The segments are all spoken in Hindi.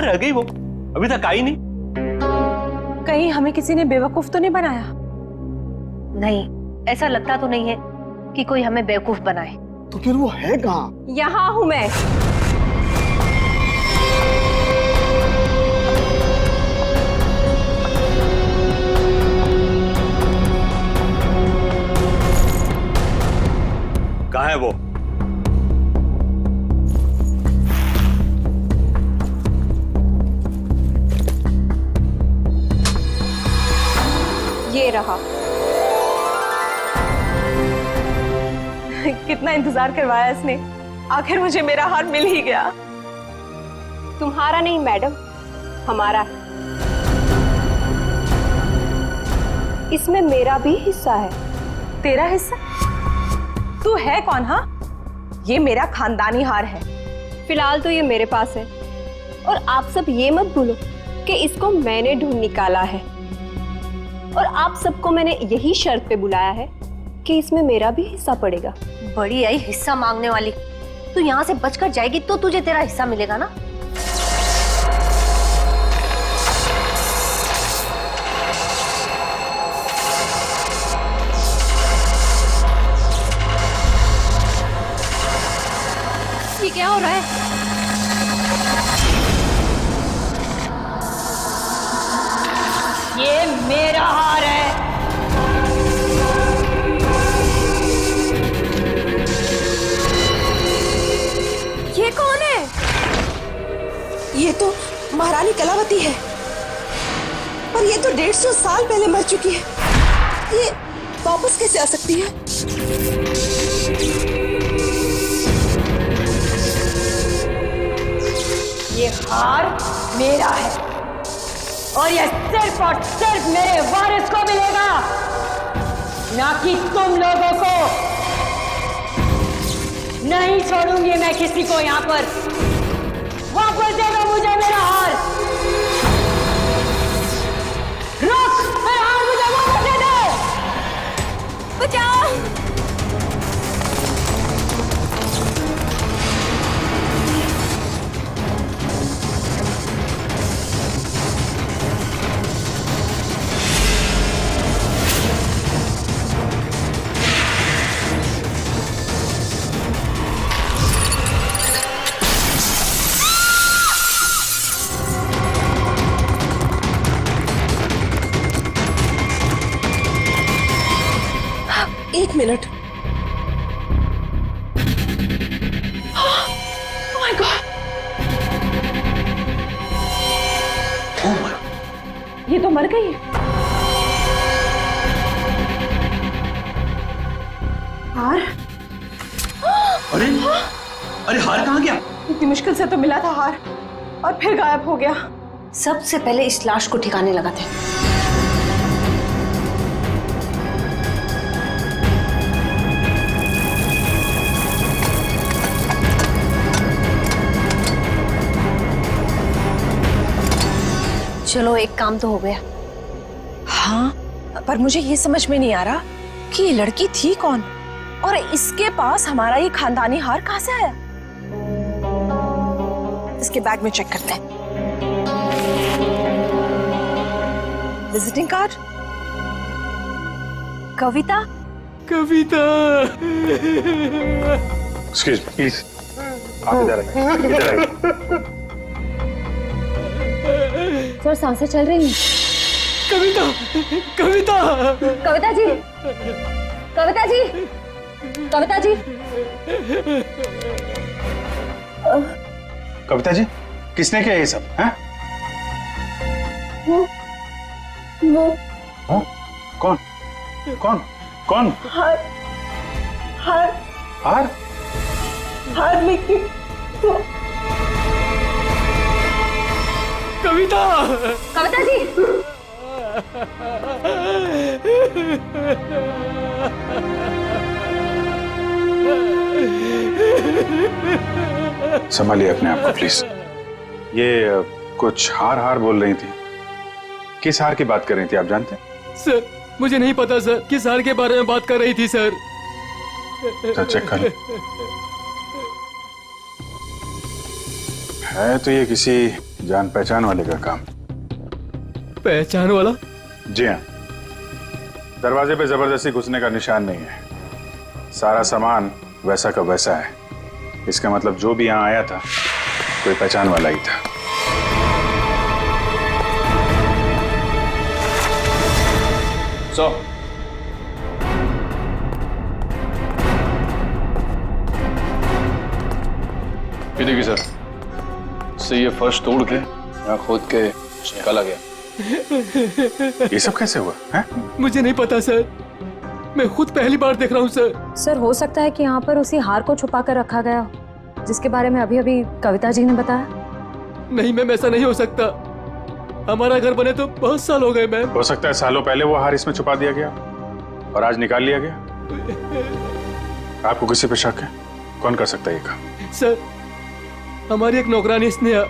रह गई वो? अभी तक आई नहीं। कहीं हमें किसी ने बेवकूफ तो नहीं बनाया? नहीं, ऐसा लगता तो नहीं है कि कोई हमें बेवकूफ बनाए। तो फिर वो है कहाँ? यहाँ हूं मैं। कहाँ है वो? ये रहा। कितना इंतजार करवाया इसने, आखिर मुझे मेरा हार मिल ही गया। तुम्हारा नहीं मैडम, हमारा है। इसमें मेरा भी हिस्सा है। तेरा हिस्सा? तू है कौन? हाँ, ये मेरा खानदानी हार है। फिलहाल तो ये मेरे पास है, और आप सब ये मत भूलो कि इसको मैंने ढूंढ निकाला है, और आप सबको मैंने यही शर्त पे बुलाया है कि इसमें मेरा भी हिस्सा पड़ेगा। बड़ी आई हिस्सा मांगने वाली। तू यहाँ से बचकर जाएगी तो तुझे तेरा हिस्सा मिलेगा ना। ये क्या हो रहा है? ये मेरा हार है। ये कौन है? ये तो महारानी कलावती है, और ये तो 150 साल पहले मर चुकी है। ये वापस कैसे आ सकती है? ये हार मेरा है, और ये सिर्फ और सिर्फ मेरे वारिस को मिलेगा, ना कि तुम लोगों को। नहीं छोड़ूंगी मैं किसी को यहाँ पर। वापस दे दो मुझे मेरा हार। रुक, मेरा हार मुझे वापस दे दो। बचाओ! एक मिनट। Oh my God! ये तो मर गई। हार? अरे अरे हार कहाँ गया? इतनी मुश्किल से तो मिला था हार, और फिर गायब हो गया। सबसे पहले इस लाश को ठिकाने लगाते हैं। चलो, एक काम तो हो गया। हाँ, पर मुझे ये समझ में नहीं आ रहा कि ये लड़की थी कौन, और इसके पास हमारा ये खानदानी हार कहाँ से आया। इसके बैग में चेक करते हैं। Visiting card, Kavita. Kavita, excuse me please, आप इधर आइए, इधर आइए। सर, सांसें चल रही हैं। कविता, कविता, कविता जी, कविता जी, कविता जी। कविता जी, किसने किया ये सब? हैं? वो हाँ? कौन? कौन? कौन? हार, हार, हार? हार लेके कविता, कविता जी। संभालिए अपने आप को प्लीज। ये कुछ हार हार बोल रही थी। किस हार की बात कर रही थी, आप जानते हैं? सर, मुझे नहीं पता सर, किस हार के बारे में बात कर रही थी सर। सर चेक कर है तो ये किसी जान पहचान वाले का काम। पहचान वाला? जी हाँ, दरवाजे पे जबरदस्ती घुसने का निशान नहीं है, सारा सामान वैसा का वैसा है। इसका मतलब जो भी यहाँ आया था कोई पहचान वाला ही था। ये देखिए सर, से ये फर्श तोड़ के यहाँ खोद के निकाला गया। ये सब कैसे हुआ है? मुझे नहीं पता सर, मैं खुद पहली बार देख रहा हूँ सर। सर हो सकता है कि यहाँ पर उसी हार को छुपा कर रखा गया हो, जिसके बारे में अभी अभी कविता जी ने बताया। नहीं मैम, ऐसा नहीं हो सकता। हमारा घर बने तो बहुत साल हो गए मैम। हो सकता है सालों पहले वो हार इसमें छुपा दिया गया और आज निकाल लिया गया। आपको किसी पे शक है? कौन कर सकता है ये काम? सर, हमारी एक नौकरानी स्नेहा,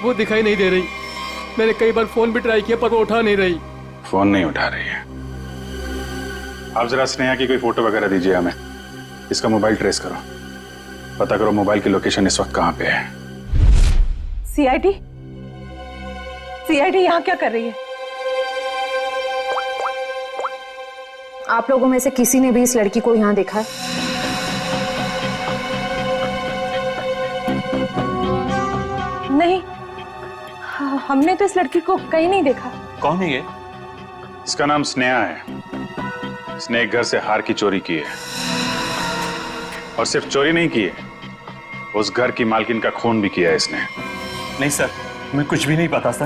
वो दिखाई नहीं दे रही। मैंने कई बार फोन भी ट्राई किया पर वो उठा नहीं रही। फोन नहीं उठा रही है? आप जरा स्नेहा की कोई फोटो वगैरह दीजिए हमें। इसका मोबाइल ट्रेस करो, पता करो मोबाइल की लोकेशन इस वक्त कहाँ पे है। सीआईडी यहाँ क्या कर रही है? आप लोगों में से किसी ने भी इस लड़की को यहाँ देखा है? नहीं, हमने तो इस लड़की को कहीं नहीं देखा। कौन है ये? इसका नाम स्नेहा है। इसने एक घर से हार की चोरी की है, और सिर्फ चोरी नहीं की है, उस घर की मालकिन का खून भी किया है इसने। नहीं सर, हमें कुछ भी नहीं पता सर।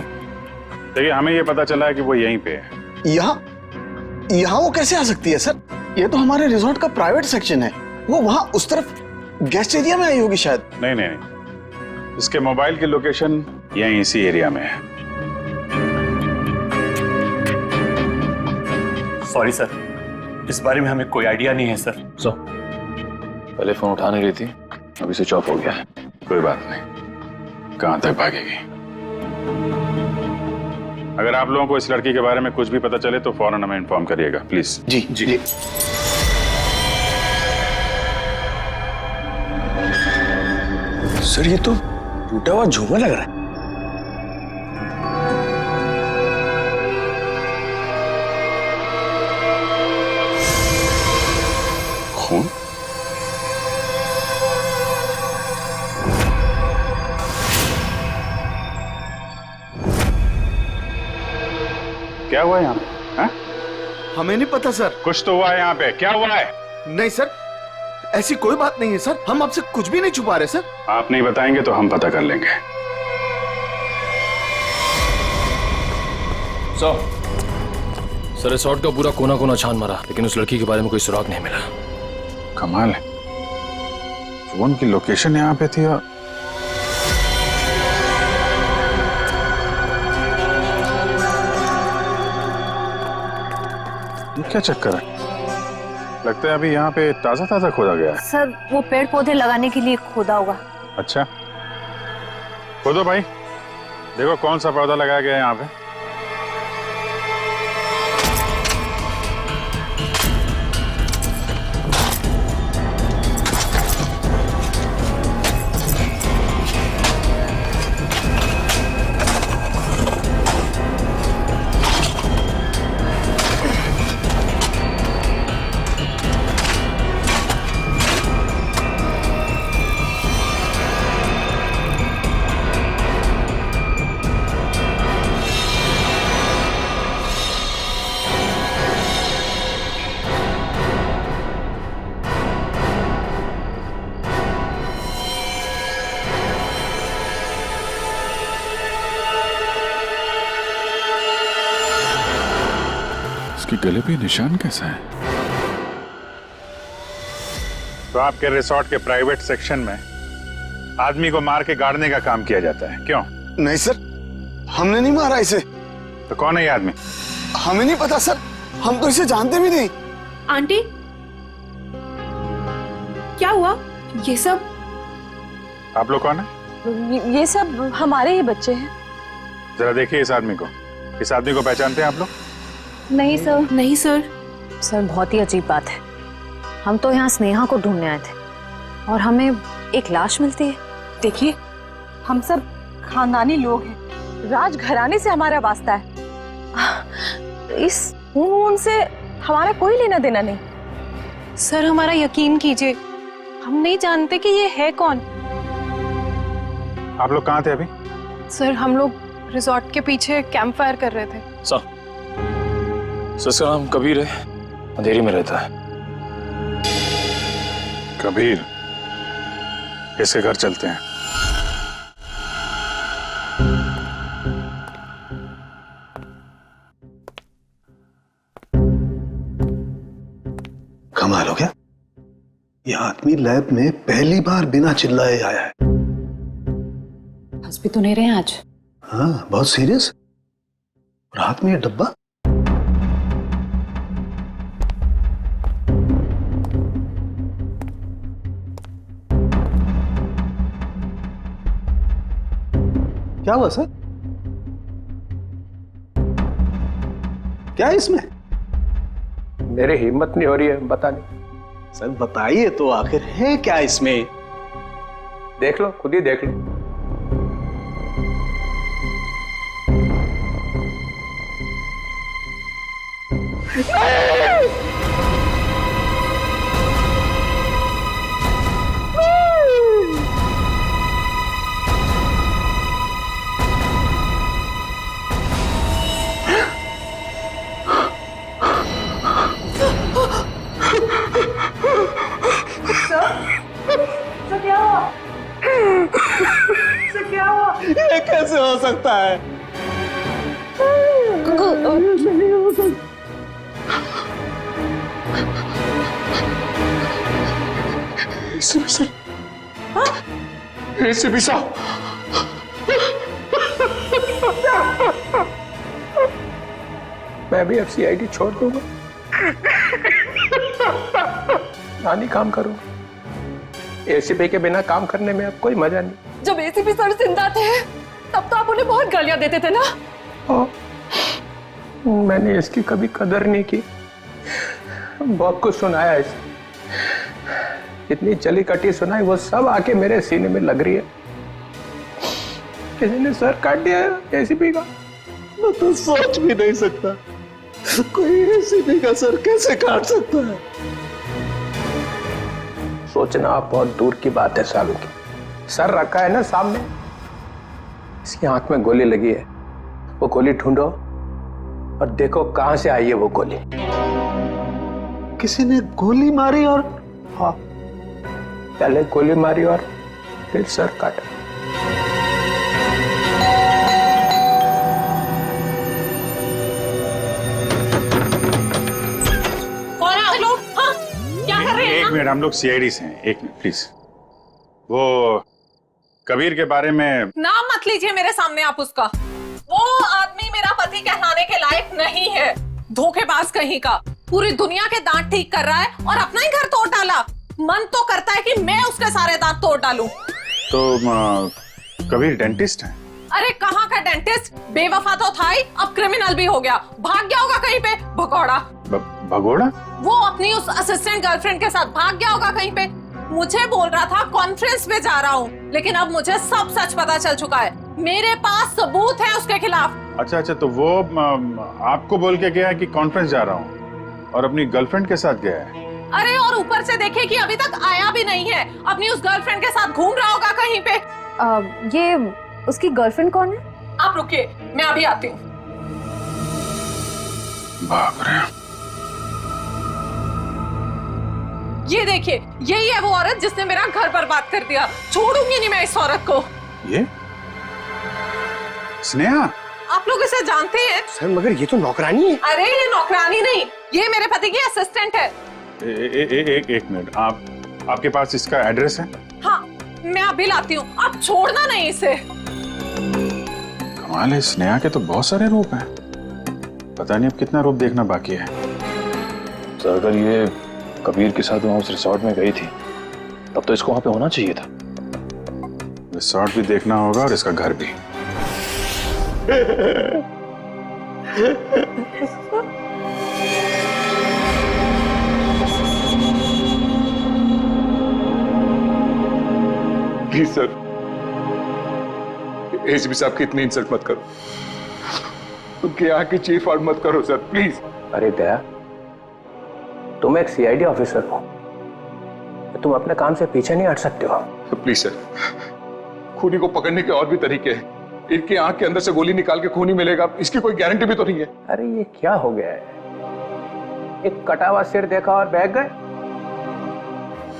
देखिए, हमें यह पता चला है कि वो यहीं पे है। यहाँ वो कैसे आ सकती है सर? ये तो हमारे रिजॉर्ट का प्राइवेट सेक्शन है। वो वहां उस तरफ गेस्ट एरिया में आई होगी शायद। नहीं नहीं नहीं, इसके मोबाइल की लोकेशन यहीं इसी एरिया में है। सॉरी सर, इस बारे में हमें कोई आइडिया नहीं है सर। पहले फोन उठा नहीं रही थी, अभी स्विच ऑफ हो गया है। कोई बात नहीं, कहां तक भागेगी? अगर आप लोगों को इस लड़की के बारे में कुछ भी पता चले तो फौरन हमें इन्फॉर्म करिएगा प्लीज। Ji ji. सर, ये तो टूटा हुआ झूमर लग रहा है। खून? क्या हुआ यहाँ पे? हाँ? हमें नहीं पता सर। कुछ तो हुआ है यहाँ पे, क्या हुआ है? नहीं सर, ऐसी कोई बात नहीं है सर। हम आपसे कुछ भी नहीं छुपा रहे सर। आप नहीं बताएंगे तो हम पता कर लेंगे। सर, रिसॉर्ट का पूरा कोना कोना छान मारा, लेकिन उस लड़की के बारे में कोई सुराग नहीं मिला। कमाल है, फोन की लोकेशन यहाँ पे थी और क्या चक्कर है? लगता है अभी यहाँ पे ताजा ताजा खोदा गया है। सर, वो पेड़ पौधे लगाने के लिए खोदा होगा। अच्छा, खोदो भाई, देखो कौन सा पौधा लगाया गया है यहाँ पे। इसके गले पे निशान कैसा है? तो आपके रिसॉर्ट के प्राइवेट सेक्शन में आदमी को मार के गाड़ने का काम किया जाता है, क्यों? नहीं सर, हमने नहीं मारा इसे। तो कौन है ये आदमी? हमें नहीं पता सर, हम तो इसे जानते भी नहीं। आंटी, क्या हुआ? ये सब आप लोग कौन है? ये सब हमारे ही बच्चे हैं। जरा देखिए इस आदमी को। इस आदमी को पहचानते हैं आप लोग? नहीं सर। नहीं सर। सर, बहुत ही अजीब बात है। हम तो यहाँ स्नेहा को ढूंढने आए थे और हमें एक लाश मिलती है। देखिए, हम सब खानदानी लोग हैं, राजघराने से हमारा वास्ता है। इस खून से हमारा कोई लेना देना नहीं। सर हमारा यकीन कीजिए, हम नहीं जानते कि ये है कौन। आप लोग कहाँ थे अभी? सर हम लोग रिजॉर्ट के पीछे कैंप फायर कर रहे थे। सर इसका नाम कबीर है, अंधेरी में रहता है। कबीर, इसके घर चलते हैं। कमाल हो गया, ये आदमी लैब में पहली बार बिना चिल्लाए आया है। हंस भी तो नहीं रहे आज। हाँ, बहुत सीरियस। और हाथ में ये डब्बा। क्या हुआ सर? क्या है इसमें? मेरी हिम्मत नहीं हो रही है बताने। सर बताइए तो, आखिर है क्या इसमें? देख लो, खुद ही देख लो। ये कैसे हो सकता है? नहीं हो सकता। एसीपी साहब, मैं भी अब सीआईडी छोड़ दूंगा, नानी काम करूंगा। एसीपी के बिना काम करने में अब कोई मजा नहीं। जब एसीपी सर जिंदा थे तब तो आप उन्हें बहुत गालियां देते थे ना। मैंने इसकी कभी कदर नहीं की, बहुत कुछ सुनाया इसे, इतनी चली कटी सुनाई, वो सब आके मेरे सीने में लग रही है। किसी ने सर काट दिया एसीपी का। मैं तो सोच भी नहीं सकता, कोई एसीपी का सर कैसे काट सकता है? सोचना बहुत दूर की बात है सालू की। सर रखा है ना सामने, इसकी आंख में गोली लगी है, वो गोली ढूंढो और देखो कहां से आई है वो गोली। किसी ने गोली मारी और? हाँ, पहले गोली मारी और फिर सर काटा। कौन है आप लोग? हाँ? क्या कर रहे हैं? एक मिनट, हम लोग सीआईडी से हैं। एक मिनट प्लीज। वो कबीर के बारे में नाम मत लीजिए मेरे सामने आप उसका। वो आदमी मेरा पति कहलाने के लायक नहीं है, धोखेबाज कहीं का। पूरी दुनिया के दांत ठीक कर रहा है और अपना ही घर तोड़ डाला। मन तो करता है कि मैं उसके सारे दांत तोड़ डालूं। तो कबीर डेंटिस्ट है? अरे कहाँ का डेंटिस्ट, बेवफा तो था ही, अब क्रिमिनल भी हो गया। भाग गया होगा कहीं पे, भगौड़ा। भगोड़ा? वो अपनी उस असिस्टेंट गर्लफ्रेंड के साथ भाग गया होगा कहीं पे। मुझे बोल रहा था कॉन्फ्रेंस में जा रहा हूँ, लेकिन अब मुझे सब सच पता चल चुका है। मेरे पास सबूत है उसके खिलाफ। अच्छा, तो वो आपको बोल के गया है कि कॉन्फ्रेंस जा रहा हूँ और अपनी गर्लफ्रेंड के साथ गया है? अरे और ऊपर से देखे कि अभी तक आया भी नहीं है, अपनी उस गर्लफ्रेंड के साथ घूम रहा होगा कहीं पे। ये उसकी गर्लफ्रेंड कौन है? आप रुकिए, मैं अभी आती हूँ। बाप रे। ये देखिए, यही है वो औरत जिसने मेरा घर बर्बाद कर दिया। छोड़ूंगी नहीं मैं इस औरत को। ये स्नेहा? आप लोग इसे जानते हैं? सर मगर ये तो नौकरानी है। अरे ये नौकरानी नहीं, ये मेरे पति की असिस्टेंट है। एक मिनट, आपके पास इसका एड्रेस है? हाँ, मैं अभी लाती हूँ, आप छोड़ना नहीं इसे। कमाल है, स्नेहा के तो बहुत सारे रूप हैं, पता नहीं अब कितना रूप देखना बाकी है। सर अगर ये कबीर के साथ वहां उस रिसोर्ट में गई थी तब तो इसको वहां पे होना चाहिए था। रिसोर्ट भी देखना होगा और इसका घर भी। प्लीज सर, एसीपी साहब की इतनी इंसल्ट मत करो, उनके यहाँ की चीफ आउट मत करो सर प्लीज। अरे दया, तुम एक सीआईडी ऑफिसर हो, तुम अपने काम से पीछे नहीं हट सकते हो। प्लीज सर, खूनी को पकड़ने के और भी तरीके हैं। इनकी आंख के अंदर से गोली निकाल के खूनी मिलेगा, इसकी कोई गारंटी भी तो नहीं है। अरे ये क्या हो गया है? एक कटा हुआ सिर देखा और बह गए।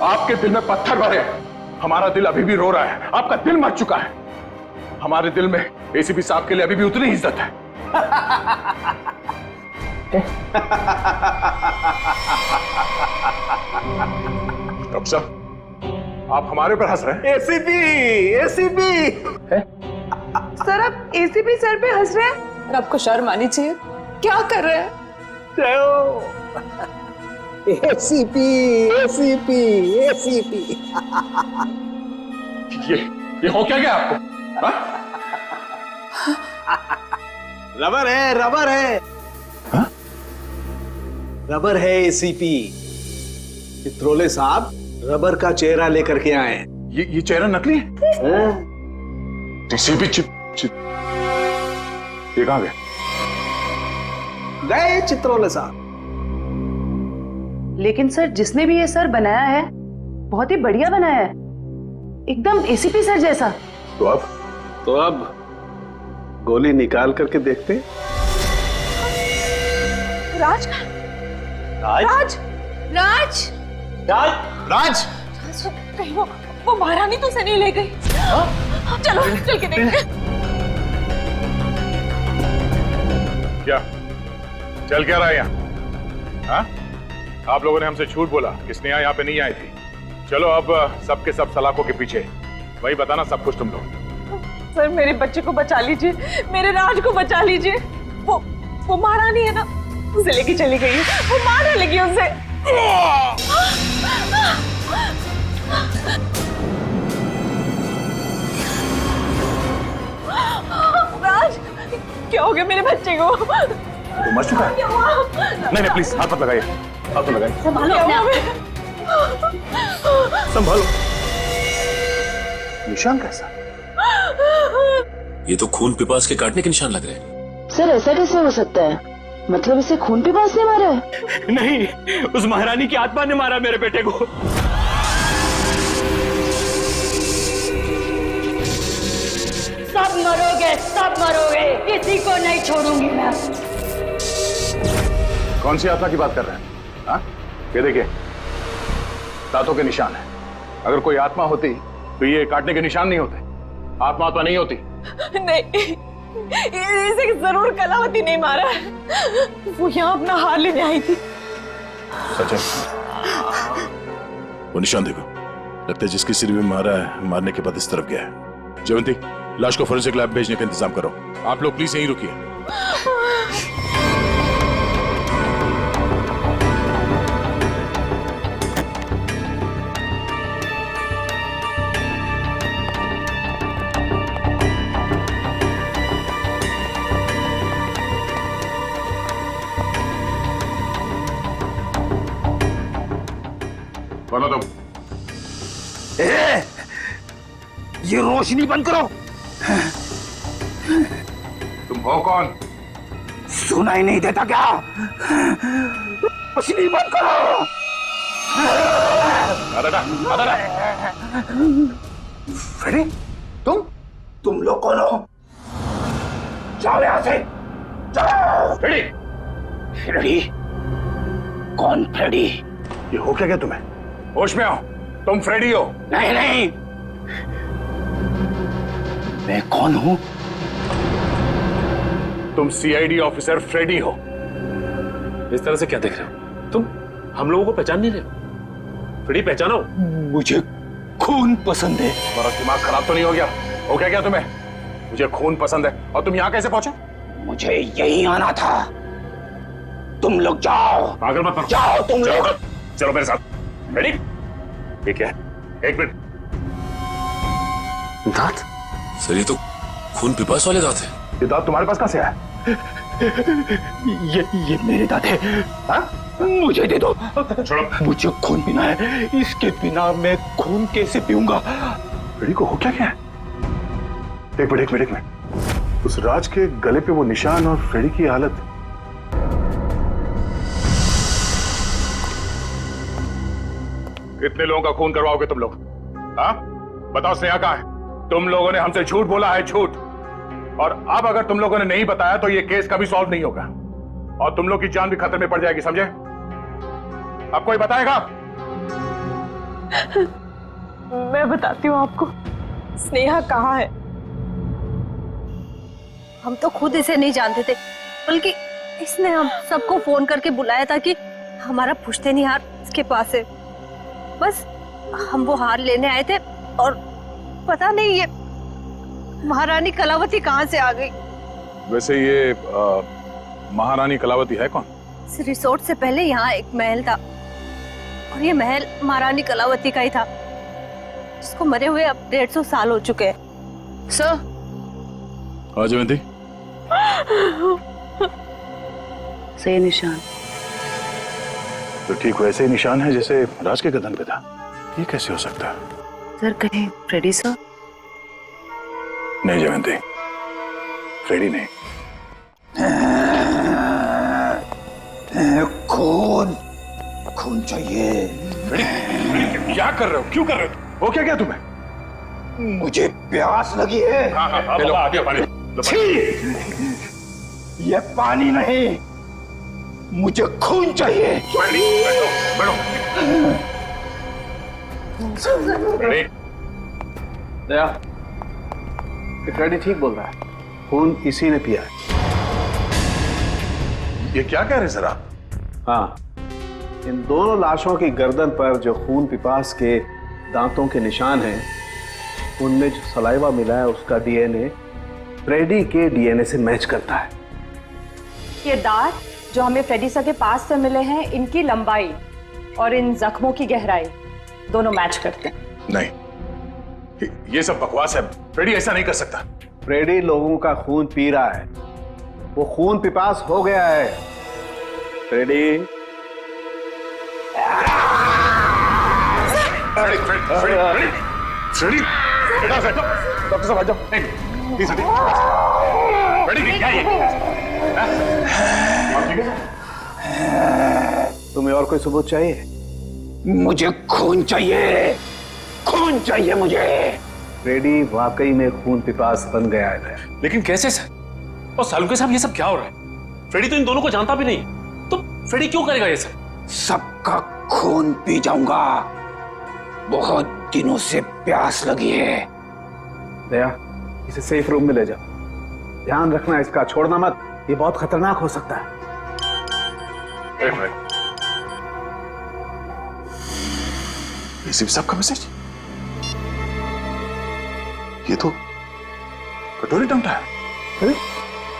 आपके दिल में पत्थर भरे, हमारा दिल अभी भी रो रहा है। आपका दिल मर चुका है, हमारे दिल में एसीपी साहब के लिए अभी भी उतनी ही इज्जत है। डॉक्टर साहब, आप हमारे ऊपर हंस रहे हैं? एसीपी एसीपी सर आप एसीपी सर पे हंस रहे हैं? और आपको शर्म आनी चाहिए। क्या कर रहे हैं? एसीपी एसीपी एसीपी ये हो क्या गया आपको? हा? रबर है, रबर है। हा? रबर है एसीपी। चित्रोले साहब रबर का चेहरा लेकर के आए। ये चेहरा नकली है? एसीपी चिप ये कहां गए? गए चित्रोले साहब। लेकिन सर जिसने भी ये सर बनाया है बहुत ही बढ़िया बनाया है, एकदम एसीपी सर जैसा। तो अब गोली निकाल करके देखते। राज राज राज राज राज राज कहीं वो महारानी तो से नहीं ले गई? चलो चल के देखते। क्या चल क्या रहा है यहाँ? हाँ? आप लोगों ने हमसे झूठ बोला कि स्नेहा यहाँ पे नहीं आई थी। चलो अब सबके सब सलाखों के पीछे, वही बताना सब कुछ तुम लोग। सर मेरे बच्चे को बचा लीजिए, मेरे राज को बचा लीजिए। वो महारानी है ना, उसे लेके चली गई है, वो मारने लगी उसे। राज क्या हो गया मेरे बच्चे को? तो मर चुका है? नहीं प्लीज हाथ मत लगाइए, हाथ मत लगाइए। संभालो अपने आप। संभालो। निशान कैसा? ये तो खून पिपास के काटने के निशान लग रहे हैं। सर ऐसा कैसे हो सकता है? मतलब इसे खून पे पास ने मारा है? नहीं, उस महारानी की आत्मा ने मारा मेरे बेटे को। सब मरोगे, सब मरोगे, किसी को नहीं छोड़ूंगी मैं। कौन सी आत्मा की बात कर रहे हैं? हाँ? ये देखिए, दांतों के निशान है। अगर कोई आत्मा होती तो ये काटने के निशान नहीं होते। आत्मा आत्मा नहीं होती। नहीं, इसे जरूर कलावती नहीं मारा है। वो यहाँ अपना हार लेने आई थी। सच है? वो निशान देखो, लगता है जिसकी सिर में मारा है, मारने के बाद इस तरफ गया है। जयवंती, लाश को फोरेंसिक लैब भेजने का इंतजाम करो। आप लोग प्लीज यहीं रुकिए। बोलो तुम। ये रोशनी बंद करो। तुम हो कौन? सुनाई नहीं देता क्या? रोशनी बंद करो। फ्रेडी, तुम लोग कौन हो? जाओ यहां से, जाओ। Freddy, Freddy? कौन फ्रेडी? ये हो क्या तुम्हें? होश में आओ, तुम फ्रेडी हो। नहीं नहीं, मैं कौन हूं? तुम सीआईडी ऑफिसर फ्रेडी हो। इस तरह से क्या देख रहे हो तुम? हम लोगों को पहचान नहीं रहे हो? फ्रेडी पहचानो। मुझे खून पसंद है। तुम्हारा दिमाग खराब तो नहीं हो गया? हो क्या तुम्हें? मुझे खून पसंद है और तुम यहाँ कैसे पहुंचे? मुझे यही आना था। तुम लोग जाओ। पागल मत बनो। जाओ तुम लोग। चलो मेरे साथ। रेडी? ठीक है, एक मिनट। दांत? सर ये तो खून पिपास वाले दांत है। ये दांत तुम्हारे पास कहां से आया? ये मेरे दांत है। हाँ? मुझे दे दो। छोड़ो। मुझे खून पीना है, इसके बिना मैं खून कैसे पीऊंगा? रेडी को हो क्या क्या है? एक मिनट। उस राज के गले पे वो निशान और फ्रेडी की हालत। कितने लोगों का खून करवाओगे तुम लोग? हाँ बताओ, स्नेहा कहाँ है? तुम लोगों ने हमसे झूठ बोला है, झूठ। और अब अगर तुम लोगों ने नहीं बताया तो ये केस कभी सॉल्व नहीं होगा और तुम लोग की जान भी खतरे में पड़ जाएगी, समझे? अब कोई बताएगा? मैं बताती हूँ आपको। स्नेहा कहाँ है? हम तो खुद इसे नहीं जानते थे, बल्कि इसने हम सबको फोन करके बुलाया था कि हमारा पुश्तैनी हार इसके पास है। बस हम वो हार लेने आए थे और पता नहीं ये महारानी कलावती कहाँ से आ गई। वैसे ये महारानी कलावती है कौन? इस रिसोर्ट से पहले यहाँ एक महल था और ये महल महारानी कलावती का ही था, जिसको मरे हुए अब 150 साल हो चुके हैं। सर। हाँ जयंती। सही निशान तो ठीक वैसे ही निशान है जैसे राज के गर्दन पे था। ये कैसे हो सकता है? सर, कहीं फ्रेडी सर? नहीं जयंती, फ्रेडी नहीं। खून चाहिए। फ्रेडी, क्या कर रहे हो? क्यों कर रहे हो? वो क्या तुम्हें? मुझे प्यास लगी है। ये पानी नहीं, मुझे खून चाहिए। दया, फ्रेडी ठीक बोल रहा है, खून इसी ने पिया है। ये क्या कह रहे सर आप? हाँ, इन दोनों लाशों की गर्दन पर जो खून पिपास के दांतों के निशान हैं, उनमें जो सलाइवा मिला है उसका डीएनए फ्रेडी के डीएनए से मैच करता है। ये दांत जो हमें फ्रेडी सर के पास से मिले हैं, इनकी लंबाई और इन जख्मों की गहराई दोनों मैच करते हैं। नहीं, ये सब बकवास है। फ्रेडी ऐसा नहीं कर सकता। फ्रेडी लोगों का खून पी रहा है, वो खून पिपास हो गया है। फ्रेडी डॉक्टर साहब आ जाओ। प्लीज फ्रेडी क्या है? तुम्हें और कोई सबूत चाहिए? मुझे खून चाहिए, खून चाहिए मुझे। फ्रेडी वाकई में खून पिपास बन गया है। लेकिन कैसे सर? और सालुके साहब, ये सब क्या हो रहा है? फ्रेडी तो इन दोनों को जानता भी नहीं, तो फ्रेडी क्यों करेगा ये सब? सबका खून पी जाऊंगा। बहुत दिनों से प्यास लगी है। दया, इसे सेफ रूम में ले जाओ। ध्यान रखना इसका, छोड़ना मत, ये बहुत खतरनाक हो सकता है। एसीपी साहब का मैसेज। ये तो कटोरी टंगटा है।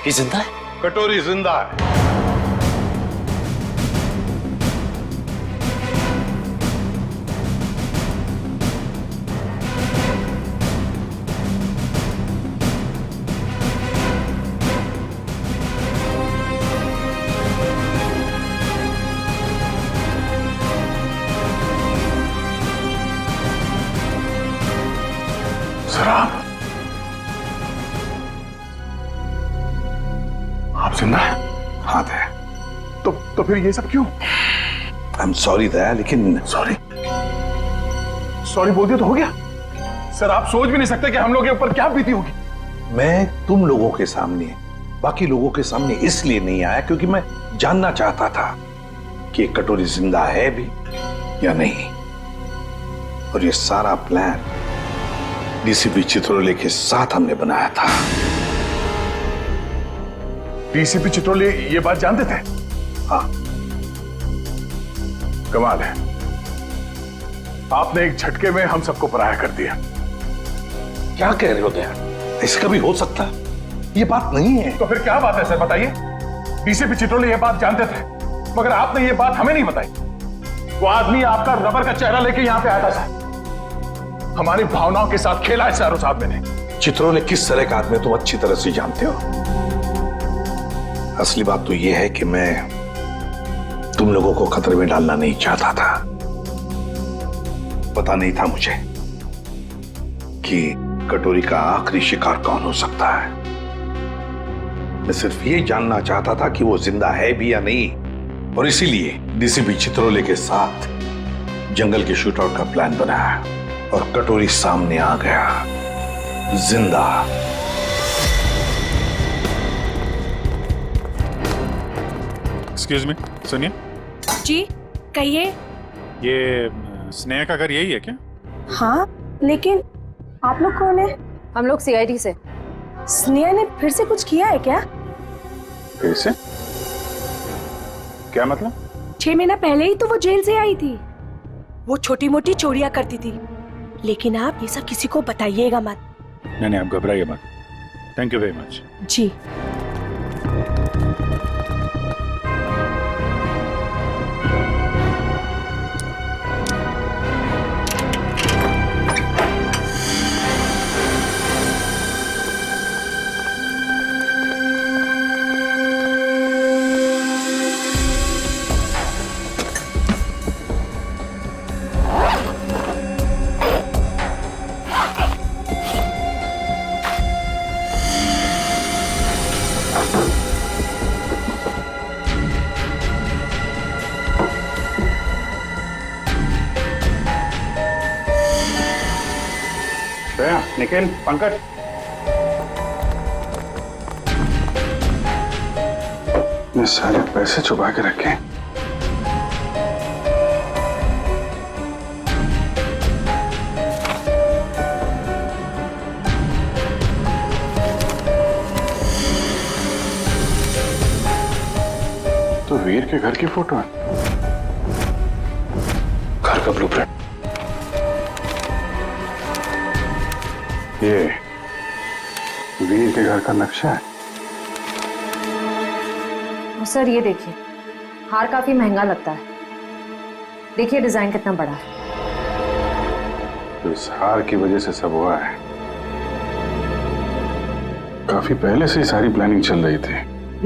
ये जिंदा है? कटोरी जिंदा है। आप जिंदा है? हाँ दया। तो फिर ये सब क्यों? आई एम सॉरी दया, लेकिन सॉरी बोल दिया तो हो गया। सर, आप सोच भी नहीं सकते कि हम लोग के ऊपर क्या बीती होगी। मैं तुम लोगों के सामने, बाकी लोगों के सामने इसलिए नहीं आया क्योंकि मैं जानना चाहता था कि कटोरी जिंदा है भी या नहीं। और ये सारा प्लान डीसीपी चित्रोले के साथ हमने बनाया था। डीसीपी चित्रोले ये बात जानते थे? हाँ। कमाल है, आपने एक झटके में हम सबको पराया कर दिया। क्या कह रहे हो दया? ऐसा कभी हो सकता? ये बात नहीं है। तो फिर क्या बात है सर, बताइए। डीसीपी चित्रोले ये बात जानते थे, मगर आपने ये बात हमें नहीं बताई। वो आदमी आपका रबर का चेहरा लेके यहां पे आया था सर। हमारी भावनाओं के साथ खेला है सर उस आदमी ने। चित्रोले किस तरह का आदमी तुम अच्छी तरह से जानते हो। असली बात तो यह है कि मैं तुम लोगों को खतरे में डालना नहीं चाहता था। पता नहीं था मुझे कि कटोरी का आखिरी शिकार कौन हो सकता है। मैं सिर्फ ये जानना चाहता था कि वो जिंदा है भी या नहीं, और इसीलिए डीसीपी चित्रोले के साथ जंगल के शूटआउट का प्लान बनाया और कटोरी सामने आ गया, जिंदा। एक्सक्यूज मी, सुनिए। जी कहिए। ये स्नेहा का घर यही है क्या? हाँ, लेकिन आप लोग कौन है? हम लोग सीआईडी से। स्नेहा ने फिर से कुछ किया है क्या? फिर से? क्या मतलब? 6 महीना पहले ही तो वो जेल से आई थी। वो छोटी मोटी चोरियां करती थी, लेकिन आप ये सब किसी को बताइएगा मत। नहीं, आप घबराइए मत। Thank you very much. जी। निखिल, पंकज, ये सारे पैसे छुपा के रखे। तो वीर के घर की फोटो है, घर का ब्लूप्रिंट। ये वीर के घर का नक्शा है। सर ये देखिए, हार काफी महंगा लगता है। देखिए डिजाइन कितना बड़ा है। तो इस हार की वजह से सब हुआ है। काफी पहले से ही सारी प्लानिंग चल रही थी।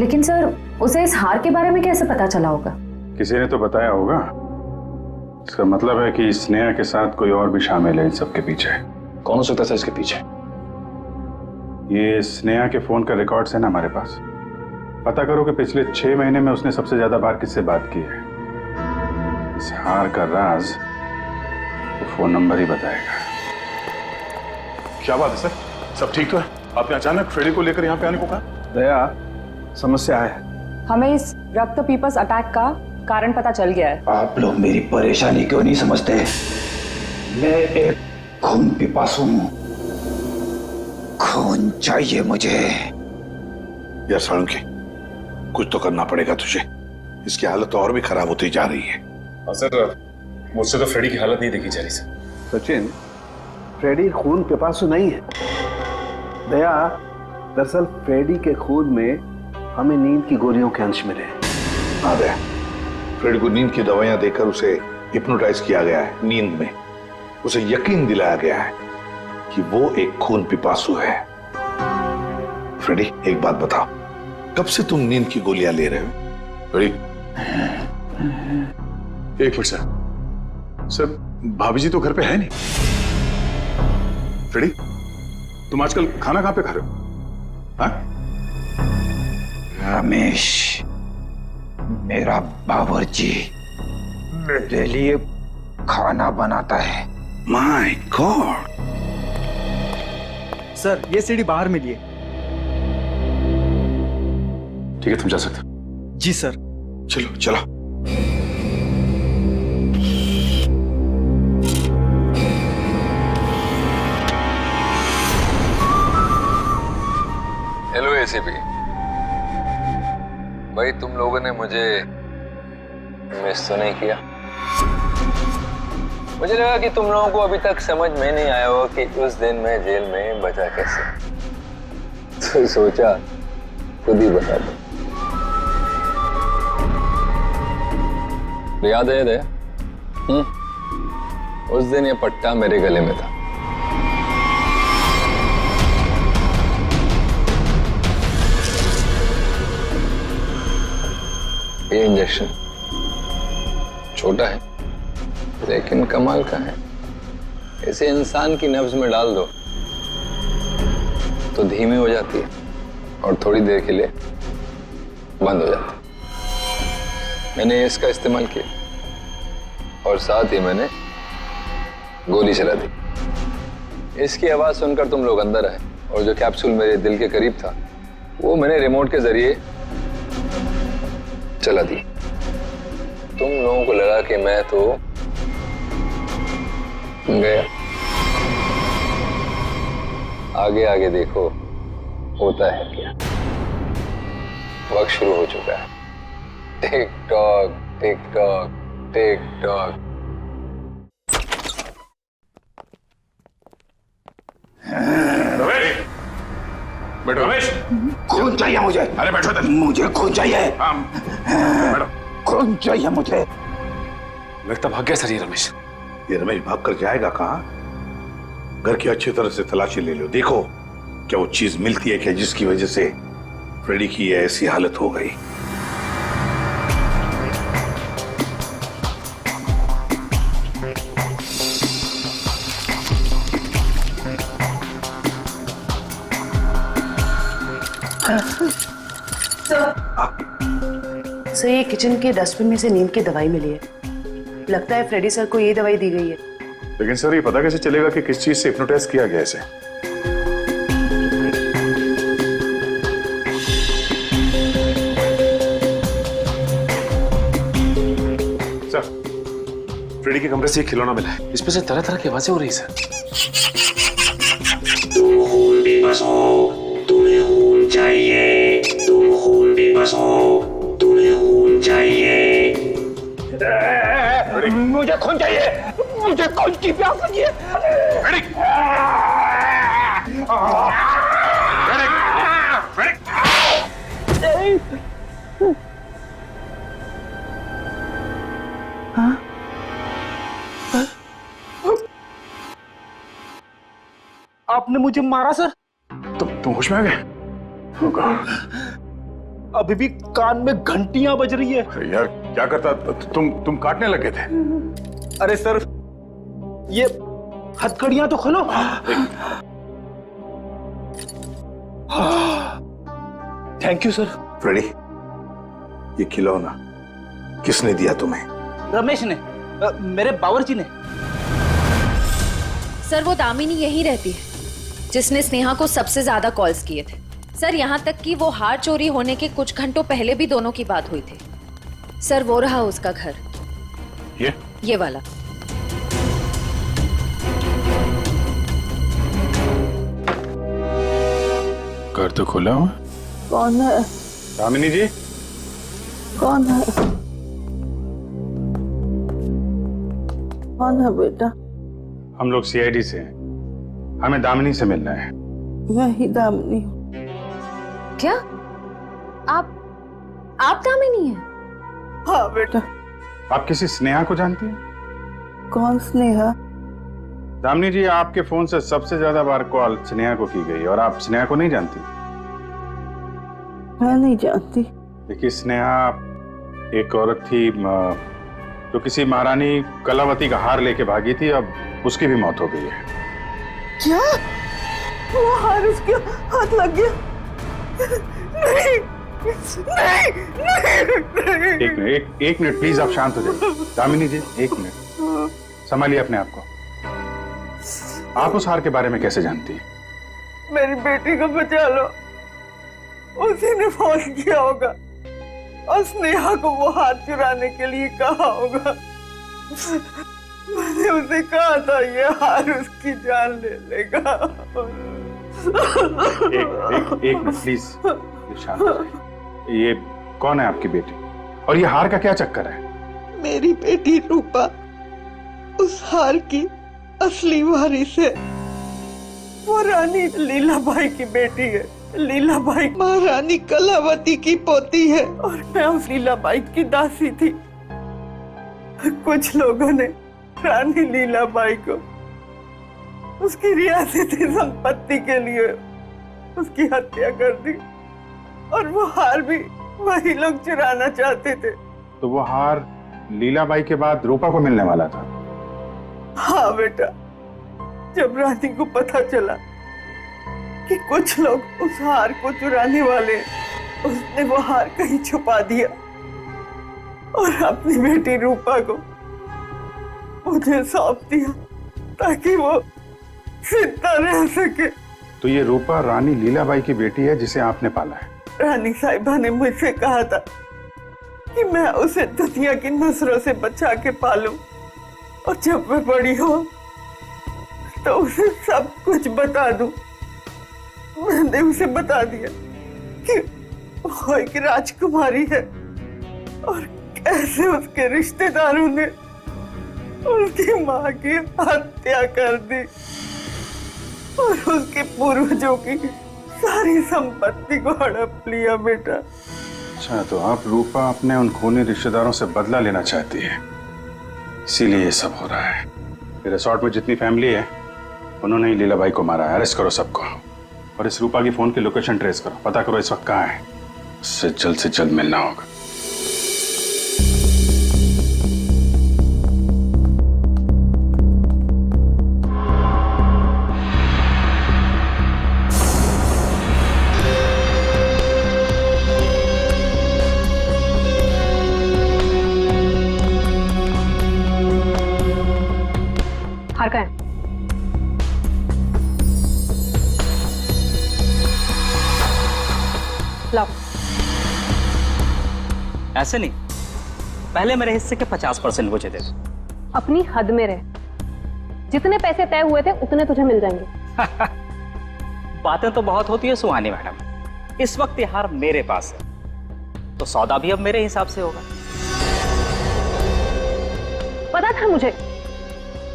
लेकिन सर उसे इस हार के बारे में कैसे पता चला होगा? किसी ने तो बताया होगा। इसका मतलब है कि स्नेहा के साथ कोई और भी शामिल है इन सबके पीछे। कौन हो सकता है इसके पीछे? ये स्नेहा के फोन का रिकॉर्ड्स है ना हमारे पास। पता करो कि पिछले 6 महीने में उसने सबसे ज्यादा बार किससे बात की है। इस हार का राज तो फोन नंबर ही बताएगा। क्या बात है सर, सब ठीक तो है? आपने अचानक फ्रेडी को लेकर यहाँ पे आने को कहा? दया, समस्या है। हमें इस रक्त पीपस अटैक का कारण पता चल गया है। आप लोग मेरी परेशानी क्यों नहीं समझते? मैं एक खून पिपासु हूं। खून चाहिए मुझे। यार साळुंखे, कुछ तो करना पड़ेगा तुझे। इसकी हालत और भी खराब होती जा रही है। सर, मुझसे तो फ्रेडी की हालत नहीं देखी जा रही सर। सचिन, फ्रेडी खून पिपासु नहीं है। दया, दरअसल फ्रेडी के खून में हमें नींद की गोलियों के अंश मिले। हाँ दया, फ्रेडी को नींद की दवाइयां देकर उसे हिप्नोटाइज किया गया है। नींद में उसे यकीन दिलाया गया है कि वो एक खून पिपासु है। फ्रेडी, एक बात बताओ, कब से तुम नींद की गोलियां ले रहे हो? फ्रेडी, एक मिनट सर। सर, भाभी जी तो घर पे है नहीं। फ्रेडी, तुम आजकल खाना कहां पे खा रहे हो? हाँ? रमेश, मेरा बावर्ची मेरे लिए खाना बनाता है। My God. सर ये सीढ़ी बाहर मिली है। ठीक है, तुम जा सकते हो। जी सर। चलो चलो। हेलो एसीपी भाई, तुम लोगों ने मुझे मिस तो नहीं किया? मुझे लगा कि तुम लोगों को अभी तक समझ में नहीं आया होगा कि उस दिन मैं जेल में बचा कैसे, तो सोचा खुद ही बता दो। याद है? उस दिन ये पट्टा मेरे गले में था। ये इंजेक्शन छोटा है लेकिन कमाल का है। इसे इंसान की नब्ज में डाल दो तो धीमी हो जाती है और थोड़ी देर के लिए बंद हो जाती है। मैंने इसका इस्तेमाल किया और साथ ही मैंने गोली चला दी। इसकी आवाज सुनकर तुम लोग अंदर आए और जो कैप्सूल मेरे दिल के करीब था वो मैंने रिमोट के जरिए चला दी। तुम लोगों को लगा कि मैं तो गया। आगे आगे देखो होता है क्या। वक्त शुरू हो चुका है। Tick tock tick tock tick tock. Ramesh, बैठो। रमेश, खून चाहिए मुझे। अरे बैठो तक। मुझे खून चाहिए। बैठो। खून चाहिए मुझे। लगता भाग गया सर ये रमेश। ये रमेश भाग कर जाएगा कहाँ? घर की अच्छी तरह से तलाशी ले लो, देखो क्या वो चीज मिलती है क्या जिसकी वजह से फ्रेडी की ऐसी हालत हो गई। सर ये किचन के डस्टबिन में से नींद की दवाई मिली है। लगता है फ्रेडी सर को ये दवाई दी गई है। लेकिन सर ये पता कैसे चलेगा कि किस चीज से हिप्नोटाइज किया गया इसे? सर फ्रेडी के कमरे से एक खिलौना मिला है। इसमें से तरह तरह की आवाजें हो रही सर। तुम खून बेबस हो, तुम्हें खून चाहिए। तुम खून बेबस हो, तुम्हें खून चाहिए। मुझे खून चाहिए। मुझे खून की प्यास लगी है। आपने मुझे मारा सर? तुम होश में आ गए? अभी भी कान में घंटियां बज रही है। यार क्या करता? तुम काटने लगे थे। अरे सर ये हथकड़ियां तो खोलो। Thank you sir. फ्रेडी ये खिलौना किसने दिया तुम्हें? रमेश ने, मेरे बावर्ची ने। सर वो दामिनी यही रहती है जिसने स्नेहा को सबसे ज्यादा कॉल्स किए थे। सर यहाँ तक कि वो हार चोरी होने के कुछ घंटों पहले भी दोनों की बात हुई थी। सर वो रहा उसका घर। ये वाला। घर तो खुला हुआ। कौन है? दामिनी जी। कौन है? कौन है बेटा? हम लोग सीआईडी से हैं। हमें दामिनी से मिलना है। यही दामिनी। क्या आप दामिनी हैं? हाँ बेटा। आप किसी स्नेहा को जानती हैं? कौन स्नेहा? दामिनी जी आपके फोन से सबसे ज्यादा बार कॉल स्नेहा को की गई और आप स्नेहा को नहीं जानती? मैं नहीं जानती। देखिए स्नेहा एक औरत थी जो किसी महारानी कलावती का हार लेके भागी थी। अब उसकी भी मौत हो गई है। क्या? वो हार उसके हाथ लग गया? नहीं, नहीं, एक मिनट प्लीज आप शांत हो जाइए। दामिनी जी एक मिनट संभालिए अपने आप को। आप उस हार के बारे में कैसे जानती हैं? मेरी बेटी को बचा लो। उसी ने फोन किया होगा और स्नेहा को वो हाथ चुराने के लिए कहा होगा। मैंने उसे कहा था ये हार उसकी जान ले लेगा। एक मिनट प्लीज शांत हो जाइए। ये कौन है आपकी बेटी और ये हार का क्या चक्कर है? मेरी बेटी रूपा उस हार की असली वारिस है। वो रानी लीलाबाई की बेटी है। लीलाबाई महारानी कलावती की पोती है और मैं उस लीलाबाई की दासी थी। कुछ लोगों ने रानी लीलाबाई को उसकी रियासती संपत्ति के लिए उसकी हत्या कर दी और वो हार भी वही लोग चुराना चाहते थे। तो वो हार लीलाबाई के बाद रूपा को मिलने वाला था? हाँ बेटा, जब रानी को पता चला कि कुछ लोग उस हार को चुराने वाले, उसने वो हार कहीं छुपा दिया और अपनी बेटी रूपा को मुझे सौंप दिया ताकि वो जिंदा रह सके। तो ये रूपा रानी लीलाबाई की बेटी है जिसे आपने पाला है? रानी साहिबा ने मुझसे कहा था कि मैं उसे दुनिया की नजरों से बचा के पालूं और जब मैं बड़ी हो तो उसे सब कुछ बता दूं। मैंने उसे बता दिया कि वो एक राजकुमारी है और कैसे उसके रिश्तेदारों ने उसकी माँ की हत्या कर दी और उसके पूर्वजों की सारी संपत्ति को हड़प लिया। बेटा, अच्छा, तो आप रूपा अपने उन खूनी रिश्तेदारों से बदला लेना चाहती है, इसीलिए ये सब हो रहा है। रिसोर्ट में जितनी फैमिली है उन्होंने ही लीलाबाई को मारा है। अरेस्ट करो सबको और इस रूपा की फोन की लोकेशन ट्रेस करो, पता करो इस वक्त कहाँ है। उससे जल्द मिलना होगा। हार का है? लाओ। ऐसे नहीं, पहले मेरे हिस्से के 50% मुझे दे दो। अपनी हद में रह, जितने पैसे तय हुए थे उतने तुझे मिल जाएंगे। बातें तो बहुत होती है सुहानी मैडम, इस वक्त ये हार मेरे पास है तो सौदा भी अब मेरे हिसाब से होगा। पता था मुझे,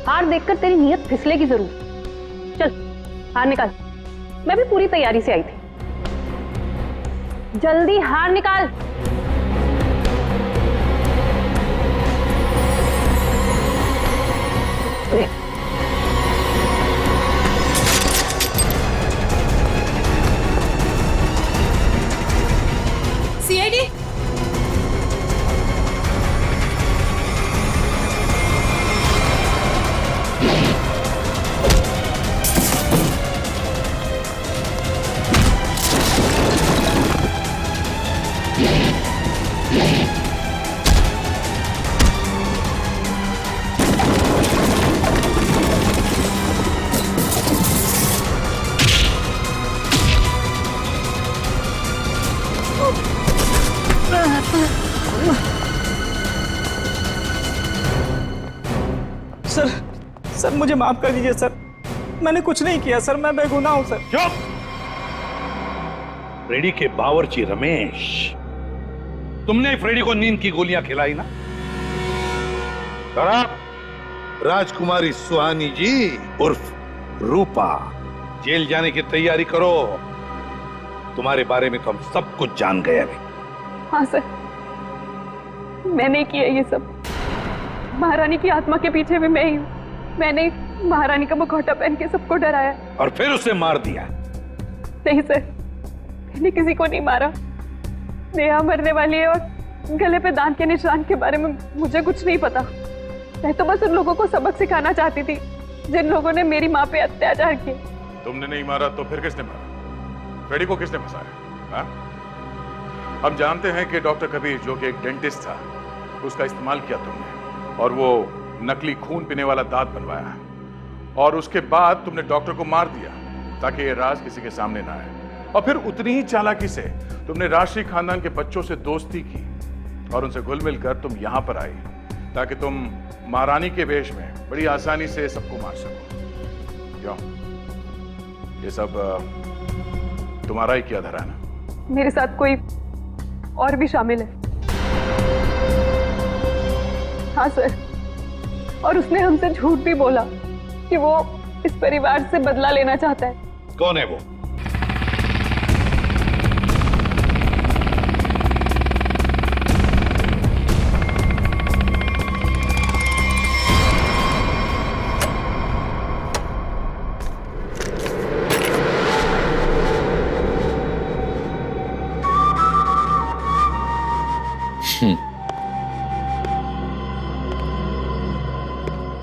हार देखकर तेरी नीयत फिसलेगी जरूर। चल हार निकाल, मैं भी पूरी तैयारी से आई थी। जल्दी हार निकाल। सीआईडी, सर मुझे माफ कर दीजिए सर, मैंने कुछ नहीं किया सर, मैं बेगुनाह हूं सर। चुप! फ्रेडी के बावर्ची रमेश, तुमने फ्रेडी को नींद की गोलियां खिलाई ना? आप राजकुमारी सुहानी जी उर्फ रूपा जेल जाने की तैयारी करो। तुम्हारे बारे में तो हम सब कुछ जान गए अभी। हाँ सर, मैंने किया ये सब। महारानी की आत्मा के पीछे भी मैं ही हूँ। मैंने महारानी का मुखौटा पहन के सबको डराया और फिर उसे मार दिया। नहीं सर, मैंने किसी को नहीं मारा। नेहा मरने वाली है और गले पे दांत के निशान के बारे में मुझे कुछ नहीं पता। मैं तो बस उन लोगों को सबक सिखाना चाहती थी जिन लोगों ने मेरी माँ पे अत्याचार किए। तुमने नहीं मारा तो फिर किसने मारा? फ्रेडी को किसने फंसाया? हाँ? हम जानते हैं कि डॉक्टर कबीर, जो कि एक डेंटिस्ट था, उसका इस्तेमाल किया तुमने और वो नकली खून पीने वाला दांत बनवाया और उसके बाद तुमने डॉक्टर को मार दिया ताकि ये राज किसी के सामने ना आए। और फिर उतनी ही चालाकी से तुमने राष्ट्रीय खानदान के बच्चों से दोस्ती की और उनसे घुल मिलकर तुम यहां पर आई ताकि तुम महारानी के वेश में बड़ी आसानी से सबको मार सको। क्यों? ये सब तुम्हारा ही किया धरा ना? मेरे साथ कोई और भी शामिल है। हाँ सर, और उसने हमसे झूठ भी बोला कि वो इस परिवार से बदला लेना चाहता है। कौन है वो?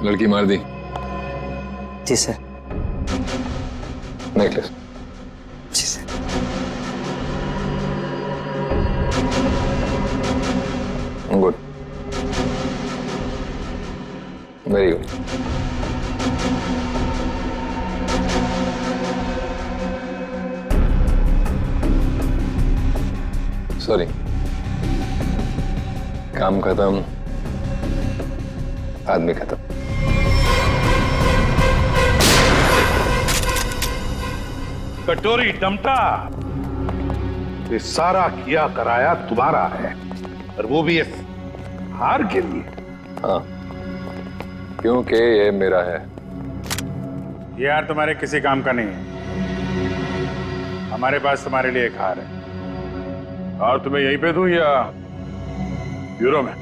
लड़की मार दी? जी sir. Necklace good, very good. Sorry, काम खत्म, आदमी खत्म। कटोरी डमटा, ये सारा किया कराया तुम्हारा है, और वो भी इस हार के लिए। हाँ, क्योंकि ये मेरा है। ये यार तुम्हारे किसी काम का नहीं है। हमारे पास तुम्हारे लिए एक हार है, और तुम्हें यहीं पे दूं या ब्यूरो में?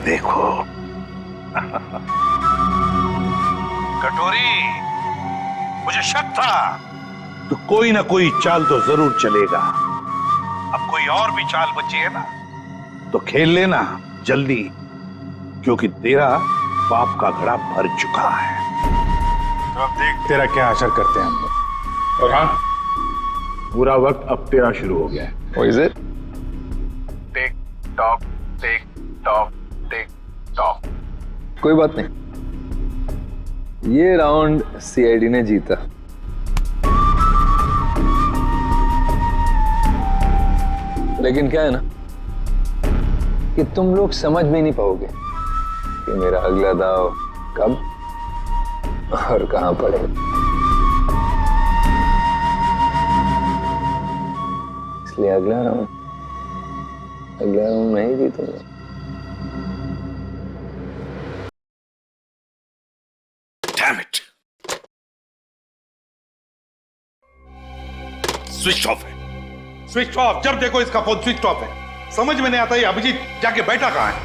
देखो कटोरी, मुझे शक था तो कोई ना कोई चाल तो जरूर चलेगा। अब कोई और भी चाल बची है ना, तो खेल लेना जल्दी, क्योंकि तेरा पाप का घड़ा भर चुका है। तो अब देख तेरा क्या असर करते हैं हम लोग। और हाँ, पूरा वक्त अब तेरा शुरू हो गया है। What is it? Tick tock, tick tock, tick tock. कोई बात नहीं, ये राउंड सीआईडी ने जीता। लेकिन क्या है ना कि तुम लोग समझ भी नहीं पाओगे कि मेरा अगला दाव कब और कहां पड़ेगा। इसलिए अगला राउंड नहीं जीतूंगा। Damn it! स्विच ऑफ है, स्विच ऑफ। जब देखो इसका फोन स्विच ऑफ है। समझ में नहीं आता ये अभिजीत जाके बैठा कहाँ है।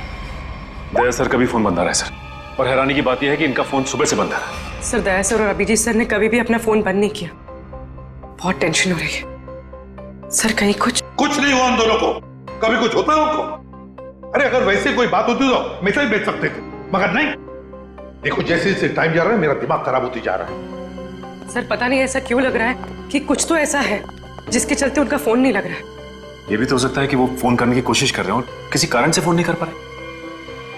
दया सर का भी फोन बंद आ रहा है सर, और हैरानी की बात यह है कि इनका फोन सुबह से बंद आ रहा है। सर, दया सर और अभिजीत सर ने कभी भी अपना फोन बंद नहीं किया। बहुत टेंशन हो रही है सर। कहीं कुछ नहीं हुआ उन दोनों को। कभी कुछ होता है उनको? अरे अगर वैसे कोई बात होती तो मैसेज भेज सकते थे, मगर नहीं। देखो जैसे जैसे टाइम जा रहा है मेरा दिमाग खराब होती जा रहा है। सर, पता नहीं ऐसा क्यों लग रहा है कि कुछ तो ऐसा है जिसके चलते उनका फोन नहीं लग रहा है। ये भी तो हो सकता है कि वो फोन करने की कोशिश कर रहे हैं और किसी कारण से फोन नहीं कर पा रहे।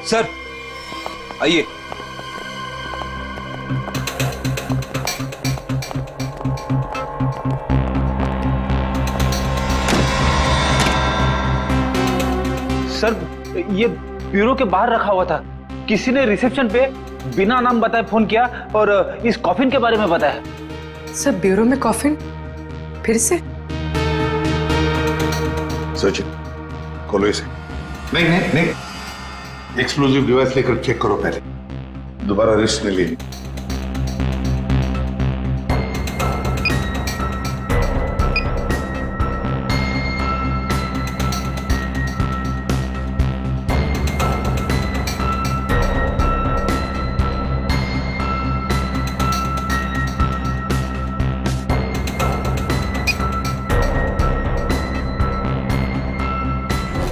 सर आइए। सर, ये ब्यूरो के बाहर रखा हुआ था। किसी ने रिसेप्शन पे बिना नाम बताए फोन किया और इस कॉफिन के बारे में बताया। सर, ब्यूरो में कॉफिन? फिर से? सचिन खोलो इसे। नहीं नहीं नहीं, एक्सप्लोजिव डिवाइस लेकर चेक करो पहले, दोबारा रिस्क नहीं लेनी।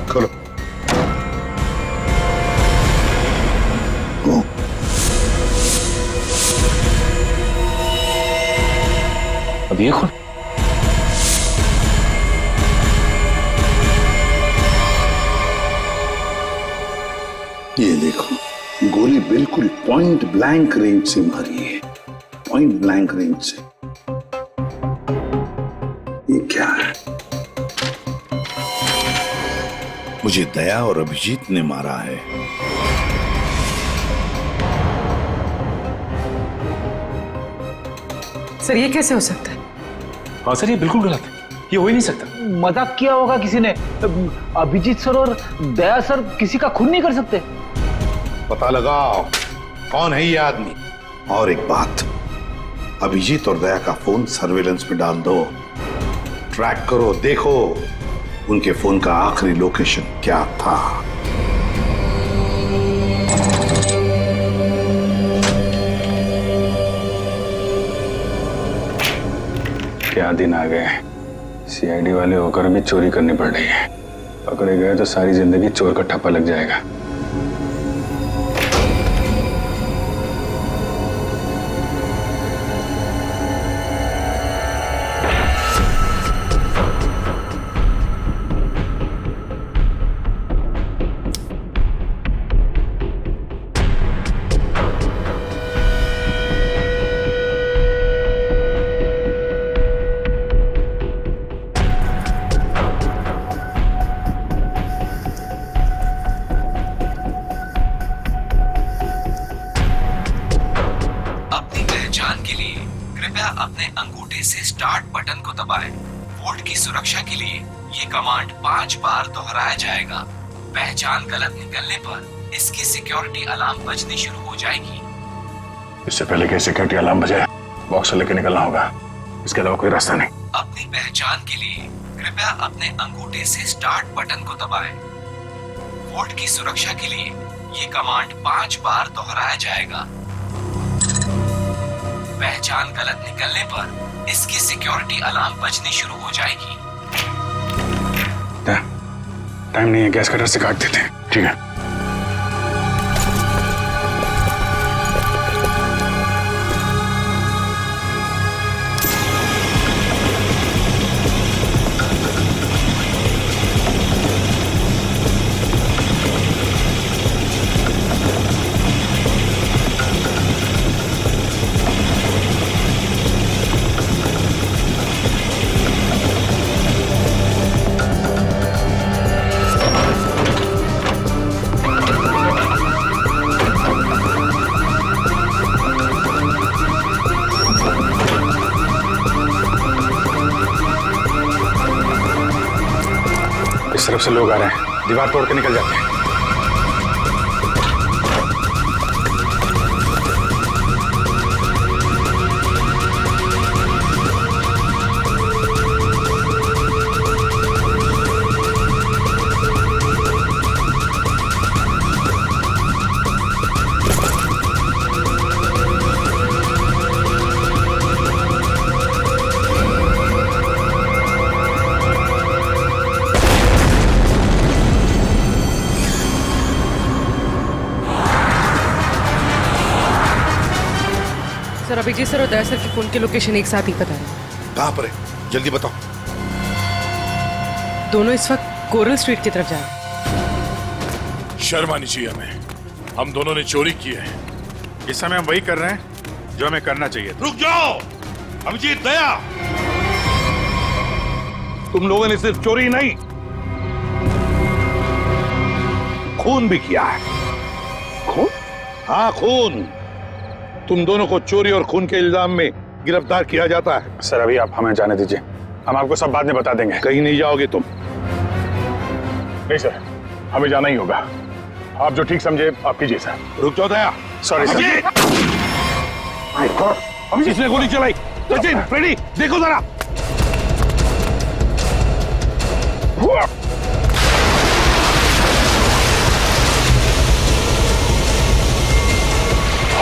खोलो। अब ये खोल। ये देखो, गोली बिल्कुल पॉइंट ब्लैंक रेंज से मारी है। पॉइंट ब्लैंक रेंज से। ये क्या है? मुझे दया और अभिजीत ने मारा है। सर, ये कैसे हो सकता है? हाँ सर, ये बिल्कुल गलत है, ये हो ही नहीं सकता। मजाक किया होगा किसी ने। अभिजीत सर और दया सर किसी का खून नहीं कर सकते। पता लगाओ कौन है ये आदमी। और एक बात, अभिजीत और दया का फोन सर्वेलेंस में डाल दो, ट्रैक करो, देखो उनके फोन का आखिरी लोकेशन क्या था। क्या दिन आ गए, सीआईडी वाले होकर भी चोरी करनी पड़ रही है। पकड़े गए तो सारी जिंदगी चोर का ठप्पा लग जाएगा। अपने अंगूठे से स्टार्ट बटन को दबाएं। वोल्ट की सुरक्षा के लिए ये कमांड 5 बार दोहराया जाएगा। पहचान गलत निकलने पर इसकी सिक्योरिटी अलार्म बजनी शुरू हो जाएगी। इससे पहले कि सिक्योरिटी अलार्म बजे बॉक्स से लेकर निकलना होगा, इसके अलावा कोई रास्ता नहीं। अपनी पहचान के लिए कृपया अपने अंगूठे से स्टार्ट बटन को दबाएं। वोल्ट की सुरक्षा के लिए ये कमांड 5 बार दोहराया जाएगा। पहचान गलत निकलने पर इसकी सिक्योरिटी अलार्म बजनी शुरू हो जाएगी। टाइम नहीं है, गैस कटर से काट देते हैं। ठीक है। इस तरफ से लोग आ रहे हैं, दीवार तोड़ के निकल जाते हैं। सर अभिजीत सर और दया सर की फोन की लोकेशन एक साथ ही बता रहे हैं। कहाँ पर है, जल्दी बताओ। दोनों इस वक्त कोरल स्ट्रीट की तरफ जा रहे हैं। शर्म आनी चाहिए हमें, हम दोनों ने चोरी की है। इस समय हम वही कर रहे हैं जो हमें करना चाहिए। रुक जाओ अभिजीत, दया, तुम लोगों ने सिर्फ चोरी नहीं, खून भी किया है। खून? हाँ खून। तुम दोनों को चोरी और खून के इल्जाम में गिरफ्तार किया जाता है। सर अभी आप हमें जाने दीजिए, हम आपको सब बाद में बता देंगे। कहीं नहीं जाओगे तुम। नहीं सर, हमें जाना ही होगा। आप जो ठीक समझे आप कीजिए सर। रुक जाओ दया। Sorry sir. अभी किसने गोली चलाई? सचिन, फ्रेडी, देखो जरा।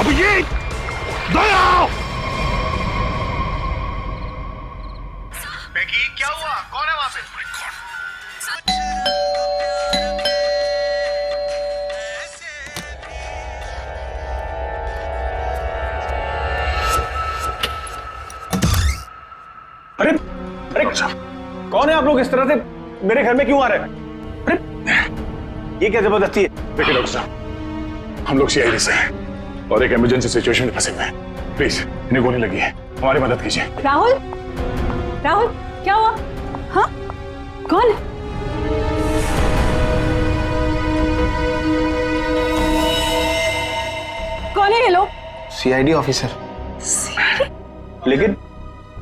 अभिजीत, दया! बेकी, क्या हुआ? कौन है वहां पे? अरे अरे कौन है आप लोग? इस तरह से मेरे घर में क्यों आ रहे हैं? अरे ये क्या जबरदस्ती है? देखिए डॉक्टर साहब, हम लोग सीआईडी से हैं और एक इमरजेंसी सिचुएशन में फंसे हुए हैं। प्लीज, इन्हें गोली लगी है, हमारी मदद कीजिए। राहुल, राहुल क्या हुआ? हाँ, कौन? कौन है ये लोग? CID officer. लेकिन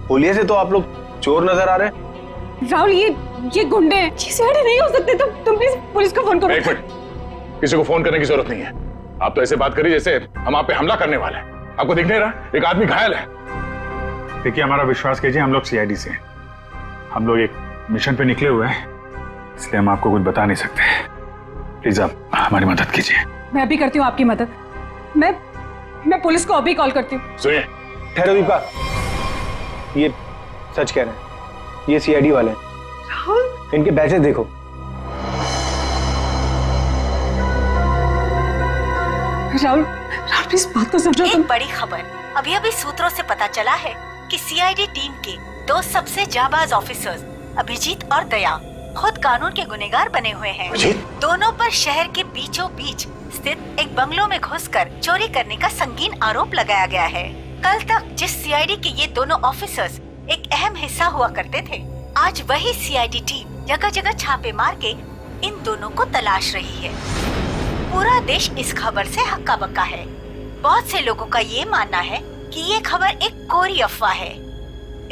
पुलिस से तो आप लोग चोर नजर आ रहे हैं। राहुल ये गुंडे हैं, ये सीआईडी नहीं हो सकते। तुम प्लीज पुलिस को फोन करो। एक मिनट, किसी को फोन करने की जरूरत नहीं है। आप तो ऐसे बात करिए जैसे हम आप पे हमला करने वाले हैं। आपको दिख नहीं रहा एक आदमी घायल है? देखिए, हमारा विश्वास कीजिए, हम लोग सीआईडी से हैं। हम लोग एक मिशन पे निकले हुए हैं, इसलिए हम आपको कुछ बता नहीं सकते। प्लीज आप हमारी मदद कीजिए। मैं अभी करती हूँ आपकी मदद। मैं पुलिस को अभी कॉल करती हूँ। सुनिए, ठहरो दीपा, ये सच कह रहे हैं, ये सीआईडी वाले हैं। इनके बैचेस देखो। राहुल प्लीज बात को समझो। एक बड़ी खबर अभी अभी सूत्रों से पता चला है कि सीआईडी टीम के 2 सबसे जाबाज ऑफिसर्स अभिजीत और दया खुद कानून के गुनहगार बने हुए हैं। दोनों पर शहर के बीचों बीच स्थित एक बंगलों में घुसकर चोरी करने का संगीन आरोप लगाया गया है। कल तक जिस सीआईडी के ये दोनों ऑफिसर्स एक अहम हिस्सा हुआ करते थे, आज वही सीआईडी टीम जगह जगह छापे मार के इन दोनों को तलाश रही है। पूरा देश इस खबर से हक्का बक्का है। बहुत से लोगों का ये मानना है कि ये खबर एक कोरी अफवाह है।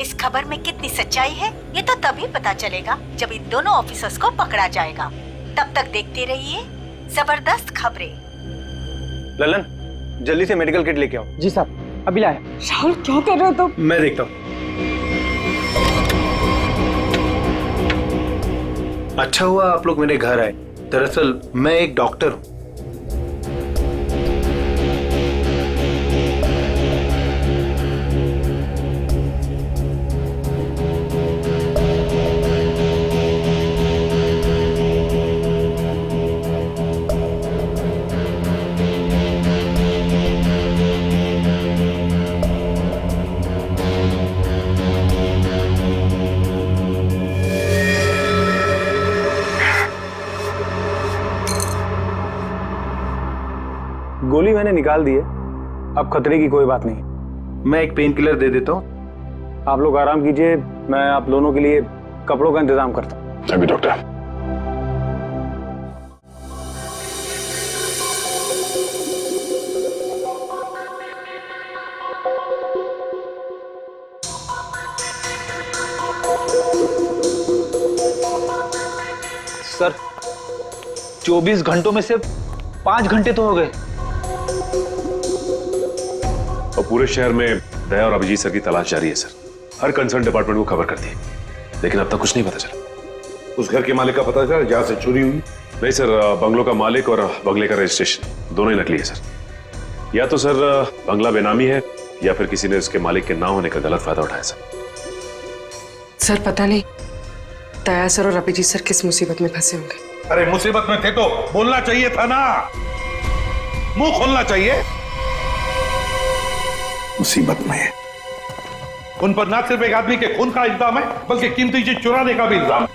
इस खबर में कितनी सच्चाई है ये तो तभी पता चलेगा जब इन दोनों ऑफिसर्स को पकड़ा जाएगा। तब तक देखते रहिए जबरदस्त खबरें। ललन, जल्दी से मेडिकल किट लेके आओ। जी साहब, अभी लाए। राहुल क्या कर रहे हो तुम? मैं देखता हूँ। अच्छा हुआ आप लोग मेरे घर आए। दरअसल मैं एक डॉक्टर हूँ। गोली मैंने निकाल दी है, अब खतरे की कोई बात नहीं। मैं एक पेन किलर दे देता हूँ, आप लोग आराम कीजिए। मैं आप दोनों के लिए कपड़ों का इंतजाम करता हूँ। अभी डॉक्टर। सर 24 घंटों में से 5 घंटे तो हो गए। और पूरे शहर में दया और अभिजीत सर की तलाश जारी है सर। हर कंसर्न डिपार्टमेंट को खबर कर दी, लेकिन अब तक कुछ नहीं पता चला। उस घर के मालिक का पता चला जहां से चोरी हुई? नहीं सर, बंगलों का मालिक और बंगले का रजिस्ट्रेशन दोनों ही नकली है सर। या तो सर बंगला बेनामी है या फिर किसी ने उसके मालिक के ना होने का गलत फायदा उठाया सर पता नहीं दया सर और अभिजीत सर किस मुसीबत में फंसे होंगे। अरे मुसीबत में थे तो बोलना चाहिए था ना, मुंह खोलना चाहिए। मुसीबत में है। उन पर ना सिर्फ एक आदमी के खून का इल्जाम है बल्कि कीमती चीज चुराने का भी इल्जाम है।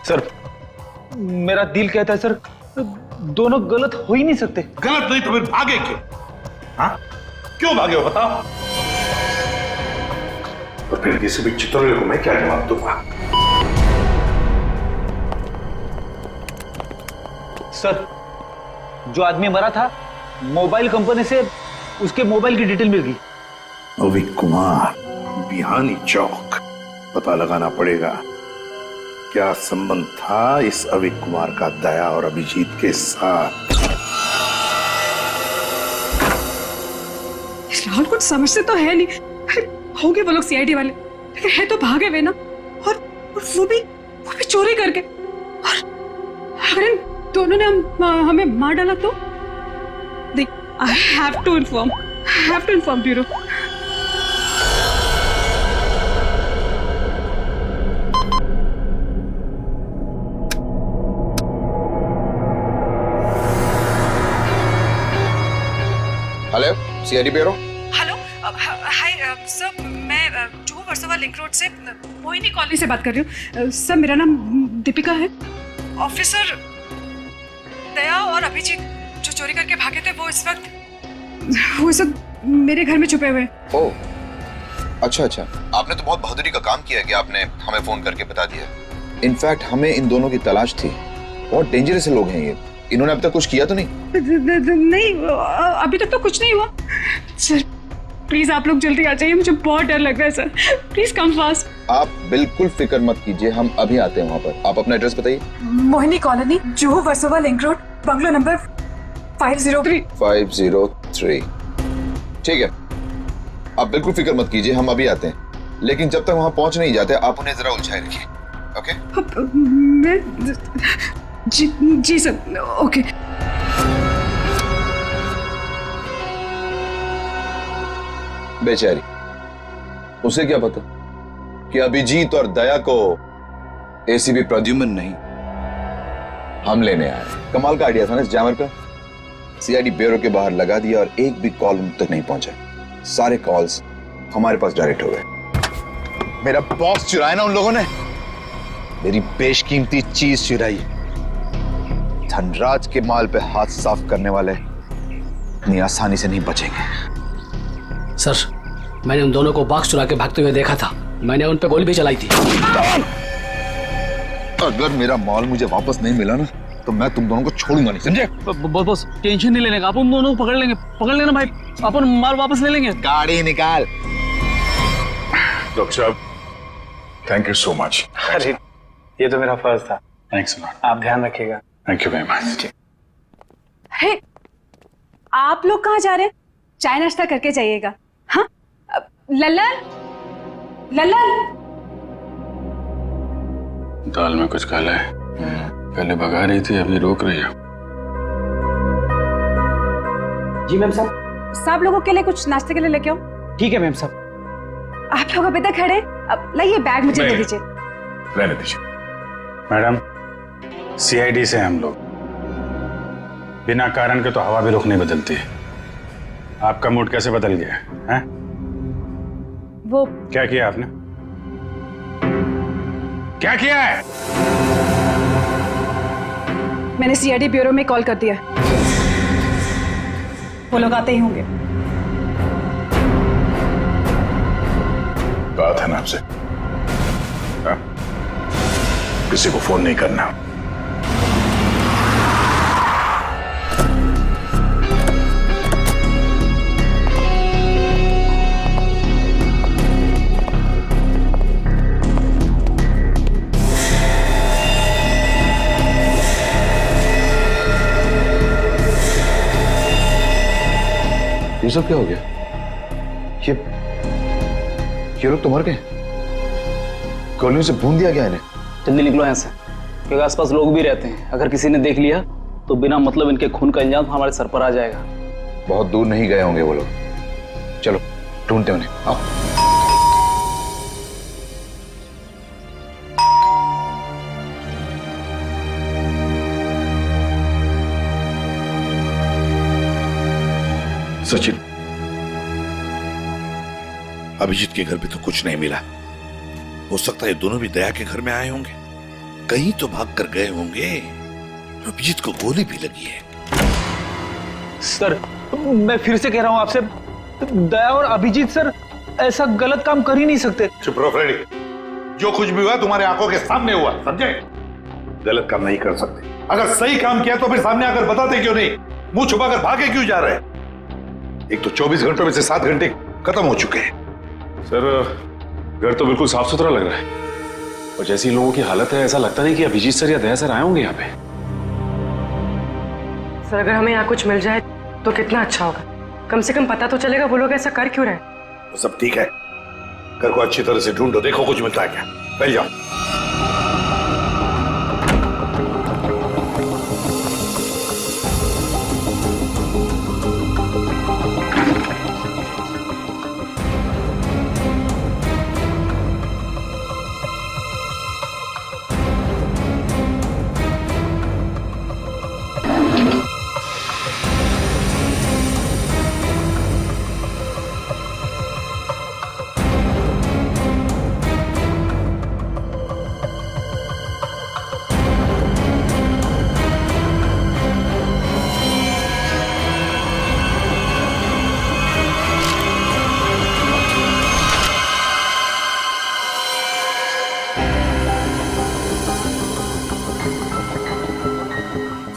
सर मेरा दिल कहता है सर दोनों गलत हो ही नहीं सकते। गलत नहीं तो फिर भागे क्यों? हाँ क्यों भागे हो बताओ? तो फिर किसी भी चित्रोले को मैं क्या जवाब दूंगा? सर जो आदमी मरा था मोबाइल कंपनी से उसके मोबाइल की डिटेल मिल गई। अविक कुमार, बिहानी चौक। पता लगाना पड़ेगा क्या संबंध था इस अविक कुमार का दया और अभिजीत के साथ। राहुल कुछ समझते तो है नहीं। होंगे वो लोग सीआईडी वाले, लेकिन है तो भागे हुए ना। और वो भी चोरी करके। और अगर इन दोनों ने हमें मार डाला तो I have to inform bureau. Hello CID bureau. Hello hi sir, मैं जुहू वर्सोवा लिंक रोड से मोहिनी कॉलोनी से बात कर रही हूँ। सर मेरा नाम दीपिका है। ऑफिसर दया और अभिजीत जो चोरी करके भागे थे वो इस वक्त मेरे घर में छुपे हुए हैं। ओह अच्छा, आपने तो बहुत बहादुरी का काम किया कि आपने हमें फोन करके बता दिया। इनफैक्ट हमें इन दोनों की तलाश थी। बहुत डेंजरस लोग हैं ये। इन्होंने अब तक कुछ किया तो नहीं? नहीं अभी तक तो कुछ नहीं हुआ। सर प्लीज आप लोग जल्दी आ जाइए, मुझे बहुत डर लग रहा है सर। Please come fast. आप बिल्कुल फिक्र मत कीजिए, हम अभी आते हैं वहाँ पर। आप अपना एड्रेस बताइए। Mohini colony, Juhu Versova link road, bungalow number 503। 503। ठीक है, आप बिल्कुल फिक्र मत कीजिए, हम अभी आते हैं। लेकिन जब तक वहां पहुंच नहीं जाते आप उन्हें जरा उलझाए रखिए। ओके? मैं जी सर, ओके। बेचारी, उसे क्या पता कि अभिजीत और दया को एसीपी प्रद्युम्न नहीं, हम लेने आए। कमाल का आइडिया था ना इस जैमर का। सीआईडी ब्यूरो के बाहर लगा दिया और एक भी कॉल उन तक नहीं पहुंचा। सारे कॉल्स हमारे पास डायरेक्ट हो गए। मेरा बॉस चुराया ना उन लोगों ने, मेरी बेशकीमती चीज चुराई। धनराज के माल पे हाथ साफ करने वाले इतनी आसानी से नहीं बचेंगे। सर, मैंने उन दोनों को बॉक्स चुरा के भागते हुए देखा था। मैंने उन पे गोली भी चलाई थी। अगर मेरा माल मुझे वापस नहीं मिला ना तो मैं तुम दोनों को छोड़ूंगा नहीं, समझे? बस टेंशन नहीं लेने का, आप उन दोनों को पकड़ लेना भाई, अपन माल वापस ले लेंगे। गाड़ी निकाल। डॉक्टर साहब, थैंक यू सो मच। अरे ये तो मेरा फर्ज था। Thanks lot. आप ध्यान रखिएगा। Thank you very much. अरे आप लोग कहाँ जा रहे हैं? चाय नाश्ता करके जाइएगा। हाँ लल्लन, लल्लन। दाल में कुछ काला है। पहले भगा रही थी, अभी रोक रही है। जी मैम साहब। सब लोगों के लिए कुछ नाश्ते के लिए लेके आओ। ठीक है मैम साहब। आप लोग अभी तक खड़े, अब लाइए बैग मुझे दे दीजिए। रहने दीजिए मैडम, सीआईडी से हम लोग बिना कारण के तो हवा भी रुख नहीं बदलती है। आपका मूड कैसे बदल गया है? वो क्या किया आपने? क्या किया है? मैंने सीआईडी ब्यूरो में कॉल कर दिया। वो लोग आते ही होंगे। बात है ना आपसे, किसी को फोन नहीं करना। ये सब क्या हो गया? ये लोग तो मर गए। गोलियों से भून दिया गया इन्हें। जल्दी निकलो यहाँ से, क्योंकि आसपास लोग भी रहते हैं। अगर किसी ने देख लिया तो बिना मतलब इनके खून का इल्जाम हमारे सर पर आ जाएगा। बहुत दूर नहीं गए होंगे वो लोग। चलो ढूंढते उन्हें, आओ। सचिन, अभिजीत के घर पे तो कुछ नहीं मिला। हो सकता है दोनों भी दया के घर में आए होंगे, कहीं तो भाग कर गए होंगे। अभिजीत को गोली भी लगी है। सर, मैं फिर से कह रहा हूं आपसे, दया और अभिजीत सर ऐसा गलत काम कर ही नहीं सकते। चुप रहो फ्रेडी, जो कुछ भी हुआ तुम्हारे आंखों के सामने हुआ, समझे? गलत काम नहीं कर सकते। अगर सही काम किया तो फिर सामने आकर बताते क्यों नहीं? मुंह छुपाकर भागे क्यों जा रहे हैं? एक तो 24 घंटों में से 7 घंटे खत्म हो चुके हैं। सर, घर तो बिल्कुल साफ सुथरा लग रहा है और जैसी लोगों की हालत है ऐसा लगता नहीं कि अभिजीत सर या दया सर आए होंगे यहाँ पे। सर, अगर हमें यहाँ कुछ मिल जाए तो कितना अच्छा होगा। कम से कम पता तो चलेगा वो लोग ऐसा कर क्यों रहे। तो सब ठीक है, घर को अच्छी तरह से ढूंढो, देखो कुछ मिलता है क्या। पहले जाओ।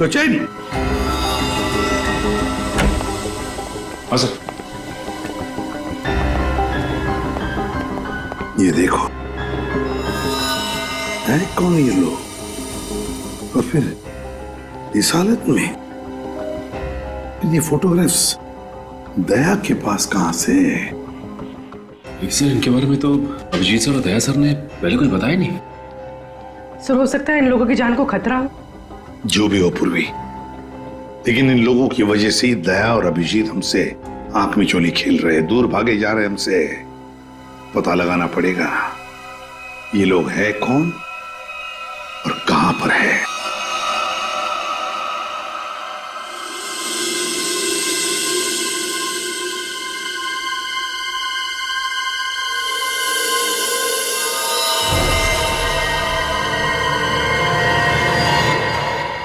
सचिन, हाँ सर। ये देखो, है कौन ये लोग और फिर इस हालत में? ये फोटोग्राफ्स दया के पास कहां से? सर इनके बारे में तो अभिजीत सर और दया सर ने पहले कुछ बताया नहीं। सर हो सकता है इन लोगों की जान को खतरा हो। जो भी हो पूर्वी, लेकिन इन लोगों की वजह से ही दया और अभिजीत हमसे आंख में चोली खेल रहे, दूर भागे जा रहे हमसे। पता लगाना पड़ेगा ये लोग है कौन और कहां पर है।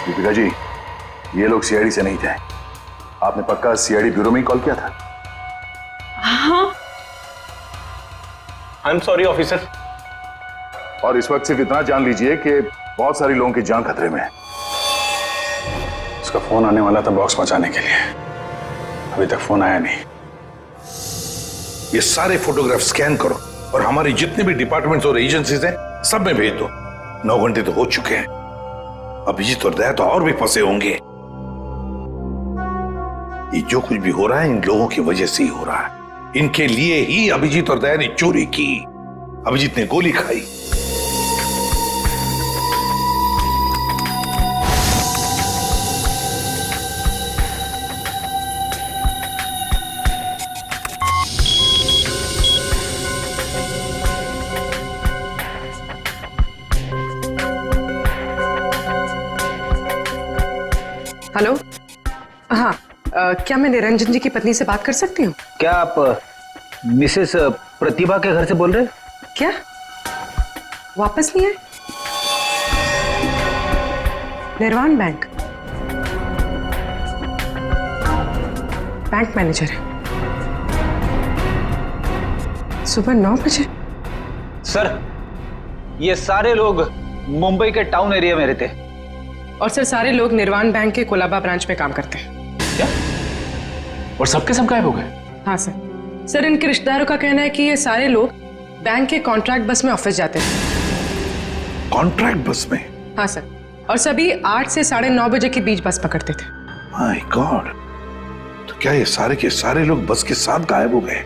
दीपिका जी, ये लोग सीआईडी से नहीं थे। आपने पक्का सीआईडी ब्यूरो में ही कॉल किया था? हाँ। I am sorry officer. और इस वक्त सिर्फ इतना जान लीजिए कि बहुत सारे लोगों की जान खतरे में है। उसका फोन आने वाला था बॉक्स पहुंचाने के लिए, अभी तक फोन आया नहीं। ये सारे फोटोग्राफ स्कैन करो और हमारे जितने भी डिपार्टमेंट्स और एजेंसीज हैं सब में भेज दो। 9 घंटे तो हो चुके हैं, अभिजीत और दया तो और भी फंसे होंगे। ये जो कुछ भी हो रहा है इन लोगों की वजह से ही हो रहा है। इनके लिए ही अभिजीत और दया ने चोरी की। अभिजीत ने गोली खाई। हेलो, हाँ, क्या मैं निरंजन जी की पत्नी से बात कर सकती हूँ? क्या आप मिसेस प्रतिभा के घर से बोल रहे हैं? क्या वापस नहीं आए? निर्वाण बैंक मैनेजर है। सुबह 9 बजे? सर ये सारे लोग मुंबई के टाउन एरिया में रहते हैं। और सर सारे लोग निर्वाण बैंक के कोलाबा ब्रांच में काम करते हैं। क्या? और सबके सब गायब हो गए? हाँ सर। सर इनके रिश्तेदारों का कहना है कि ये सारे लोग बैंक के कॉन्ट्रैक्ट बस में ऑफिस जाते हैं। कॉन्ट्रैक्ट बस में? हाँ सर, और सभी 8 से 9:30 बजे के बीच बस पकड़ते थे। माय गॉड, तो क्या ये सारे के सारे लोग बस के साथ गायब हो गए?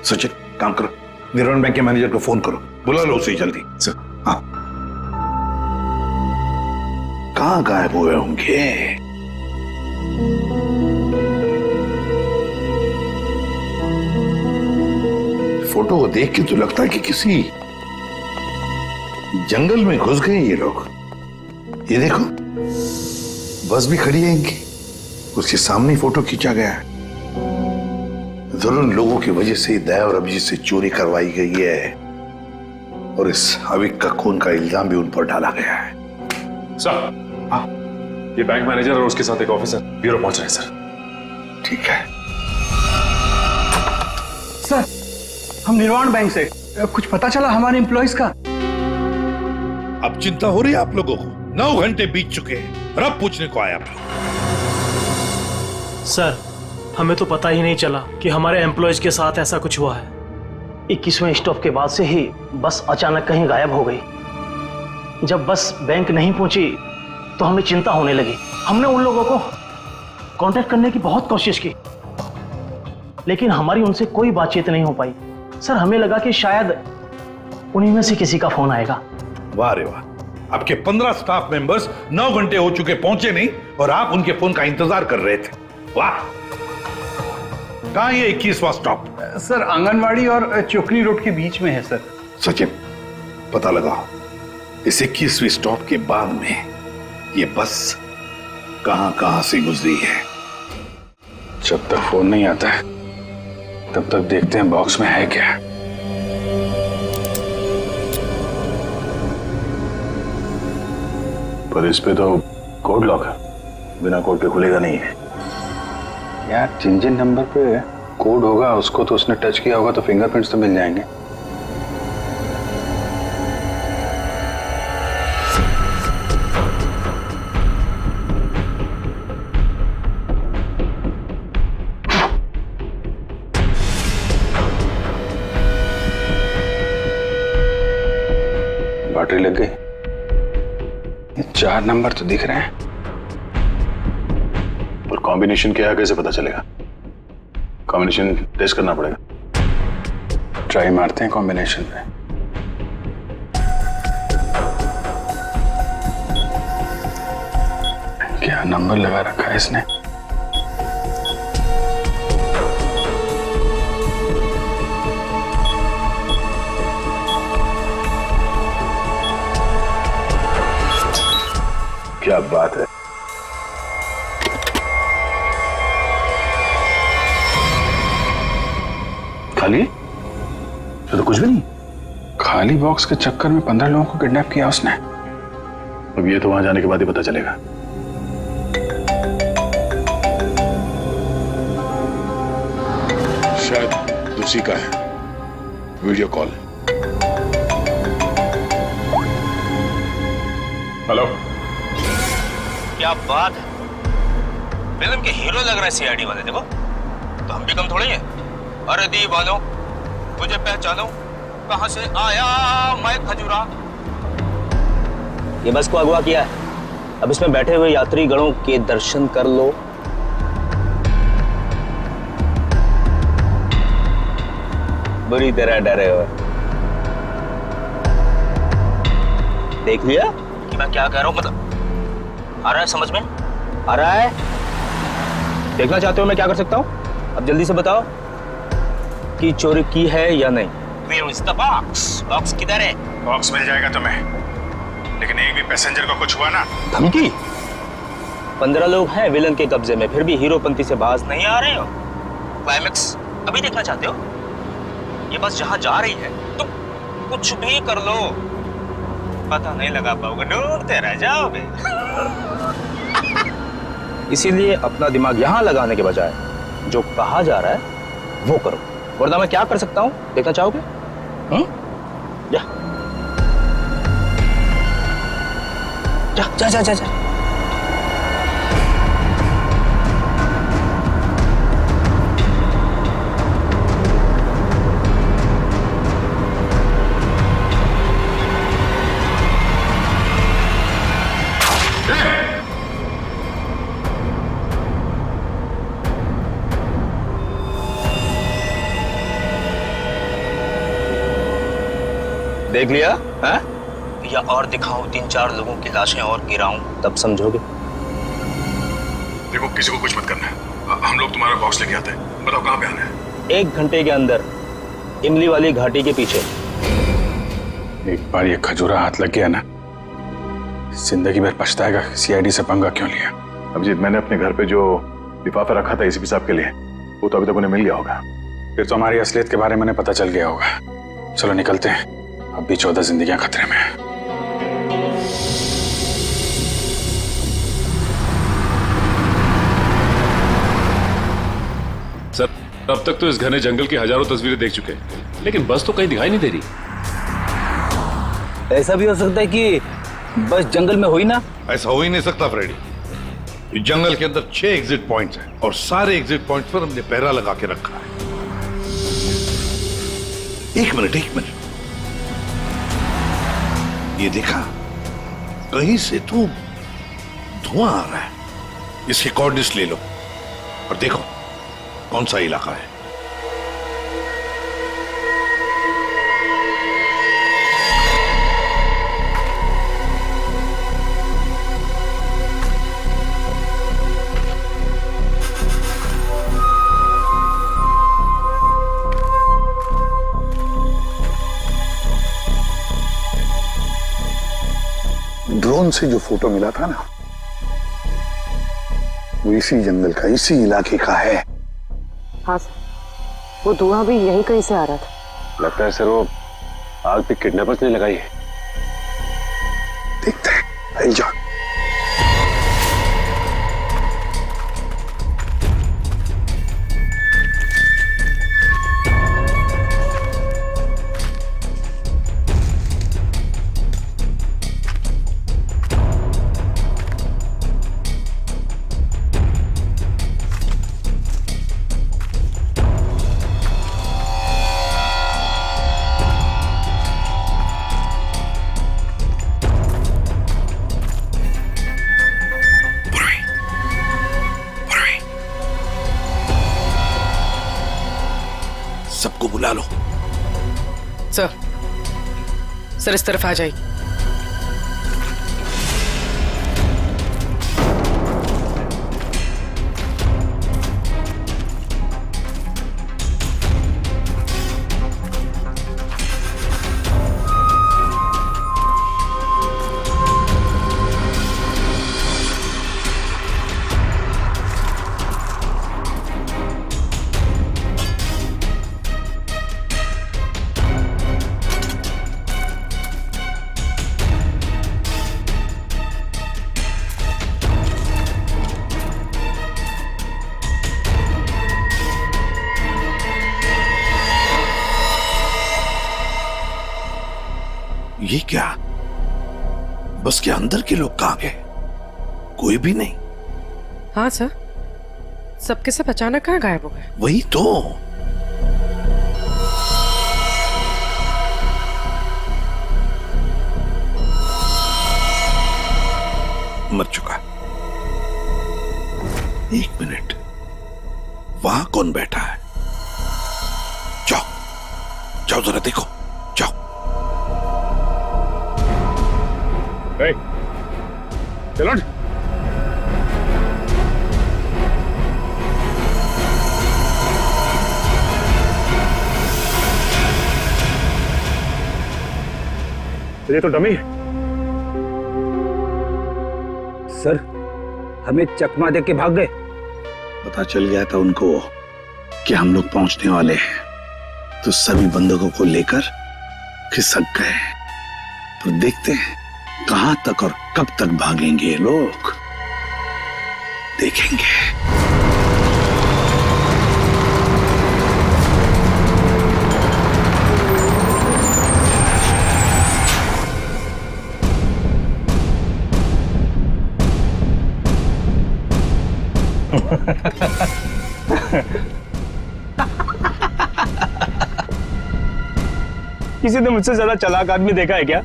सचिन काम करो, निर्वाण बैंक के मैनेजर को फोन करो, बुला लो उसे जल्दी। हाँ, कहां गायब हुए होंगे? फोटो को देख के तो लगता है कि किसी जंगल में घुस गए ये लोग। ये देखो बस भी खड़ी है इनकी, उसके सामने फोटो खींचा गया है। जरूर इन लोगों की वजह से दया और अभिजीत से चोरी करवाई गई है और इस अविक का खून का इल्जाम भी उन पर डाला गया है। सर, हाँ, ये बैंक मैनेजर और उसके साथ एक ऑफिसर ब्यूरो पहुंच रहे हैं सर। ठीक है सर, हम निर्वाण बैंक से, कुछ पता चला हमारे एम्प्लॉइज का? अब चिंता हो रही है आप लोगों को? 9 घंटे बीत चुके हैं और अब पूछने को आया आप लोग। सर हमें तो पता ही नहीं चला कि हमारे एम्प्लॉयज के साथ ऐसा कुछ हुआ है। 21वें स्टॉप के बाद से ही बस अचानक कहीं गायब हो गई। जब बस बैंक नहीं पहुंची तो हमें चिंता होने लगी। हमने उन लोगों को कांटेक्ट करने की बहुत कोशिश की, लेकिन हमारी उनसे कोई बातचीत नहीं हो पाई। सर हमें लगा कि शायद उन्हीं में से किसी का फोन आएगा। वाह रे वाह, आपके 15 स्टाफ मेंबर्स 9 घंटे हो चुके पहुंचे नहीं और आप उनके फोन का इंतजार कर रहे थे। वाह, कहां ये 21वां स्टॉप? सर आंगनवाड़ी और चोकरी रोड के बीच में है सर। सचिन पता लगाओ इस 21वें स्टॉप के बाद में ये बस कहां से गुजरी है। जब तक फोन नहीं आता है तब तक देखते हैं बॉक्स में है क्या। पर इस पे तो कोड लॉक है, बिना कोड के खुलेगा नहीं है यार। जिन नंबर पे कोड होगा उसको तो उसने टच किया होगा तो फिंगरप्रिंट्स तो मिल जाएंगे। बैटरी लग गई। 4 नंबर तो दिख रहे हैं, और कॉम्बिनेशन क्या है कैसे पता चलेगा? कॉम्बिनेशन टेस्ट करना पड़ेगा। ट्राई मारते हैं कॉम्बिनेशन पे। क्या नंबर लगा रखा है इसने? क्या बात है। खाली? तो कुछ भी नहीं। खाली बॉक्स के चक्कर में 15 लोगों को किडनैप किया उसने। अब ये तो वहां जाने के बाद ही पता चलेगा। शायद उसी का है वीडियो कॉल। हेलो। क्या बात है, फिल्म के हीरो लग रहे हैं सीआईडी वाले। देखो तो हम भी कम थोड़ी हैं। अरे दीवानो तुझे पहचानो, कहां से आया मैं खजूरा। ये बस को अगवा किया है, अब इसमें बैठे हुए यात्री गणों के दर्शन कर लो। बुरी तरह डरे हो। देख लिया कि मैं क्या कह रहा हूं? मतलब आ रहा है समझ में? आ रहा है? देखना चाहते हो मैं क्या कर सकता हूं? अब जल्दी से बताओ कि चोरी की है या नहीं। Where is the box? Box किधर है? बॉक्स मिल जाएगा तुम्हें, लेकिन एक भी पैसेंजर को कुछ हुआ ना। धमकी? 15 लोग हैं विलन के कब्जे में, फिर भी हीरोपंती से बाज नहीं आ रहे हो। क्लाइमेक्स अभी देखना चाहते हो? ये बस जहां जा रही है तुम कुछ भी कर लो, पता नहीं लगा पाओगे, ढूंढते रह जाओगे। इसीलिए अपना दिमाग यहां लगाने के बजाय जो कहा जा रहा है वो करो। वरना मैं क्या कर सकता हूं देखना चाहोगे? जा जा जा जा, जा। देख लिया है? या और दिखाऊं 3-4 लोगों की लाशें और गिराऊं? तब समझोगे। देखो किसी को कुछ मत करना है, हम लोग तुम्हारा बॉक्स लेके आते हैं। बताओ कहां पे आना है? 1 घंटे के अंदर इमली वाली घाटी के पीछे। एक बार ये खजूरा हाथ लग गया ना, जिंदगी भर पछताएगा सीआईडी से पंगा क्यों लिया। अभिजीत, मैंने अपने घर पे जो लिफाफा रखा था एसीपी साहब के लिए, वो तो अभी तक उन्हें मिल गया होगा। फिर तो हमारी असलियत के बारे में उन्हें पता चल गया होगा। चलो निकलते हैं, अब भी 14 जिंदगियां खतरे में हैं। सर, अब तक तो इस घने जंगल की हजारों तस्वीरें देख चुके हैं, लेकिन बस तो कहीं दिखाई नहीं दे रही। ऐसा भी हो सकता है कि बस जंगल में हुई ना? ऐसा हो ही नहीं सकता फ्रेडी। इस जंगल के अंदर 6 एग्जिट पॉइंट्स हैं और सारे एग्जिट पॉइंट्स पर हमने पहरा लगा के रखा है। एक मिनट, ये देखा, कहीं से तो धुआं आ रहा है। इसके कोऑर्डिनेट्स ले लो और देखो कौन सा इलाका है। ड्रोन से जो फोटो मिला था ना, वो इसी जंगल का, इसी इलाके का है। हाँ सर, वो धुआं भी यहीं कहीं से आ रहा था। लगता है सर वो आग भी किडनैपर्स ने लगाई है। देखते हैं, आई जा। सर इस तरफ आ जाइए। ये क्या? बस के अंदर के लोग कहां गए? कोई भी नहीं। हाँ सर, सबके सब अचानक कहाँ गायब हो गए? वही तो। मर चुका। एक मिनट, वहां कौन बैठा है? जाओ जाओ जरा देखो, जाओ। चलो ये तो डमी है। सर, हमें चकमा दे के भाग गए। पता चल गया था उनको कि हम लोग पहुंचने वाले हैं, तो सभी बंदूकों को लेकर खिसक गए। तो देखते हैं कहां तक और कब तक भागेंगे ये लोग, देखेंगे। किसी ने मुझसे ज्यादा चालाक आदमी देखा है क्या?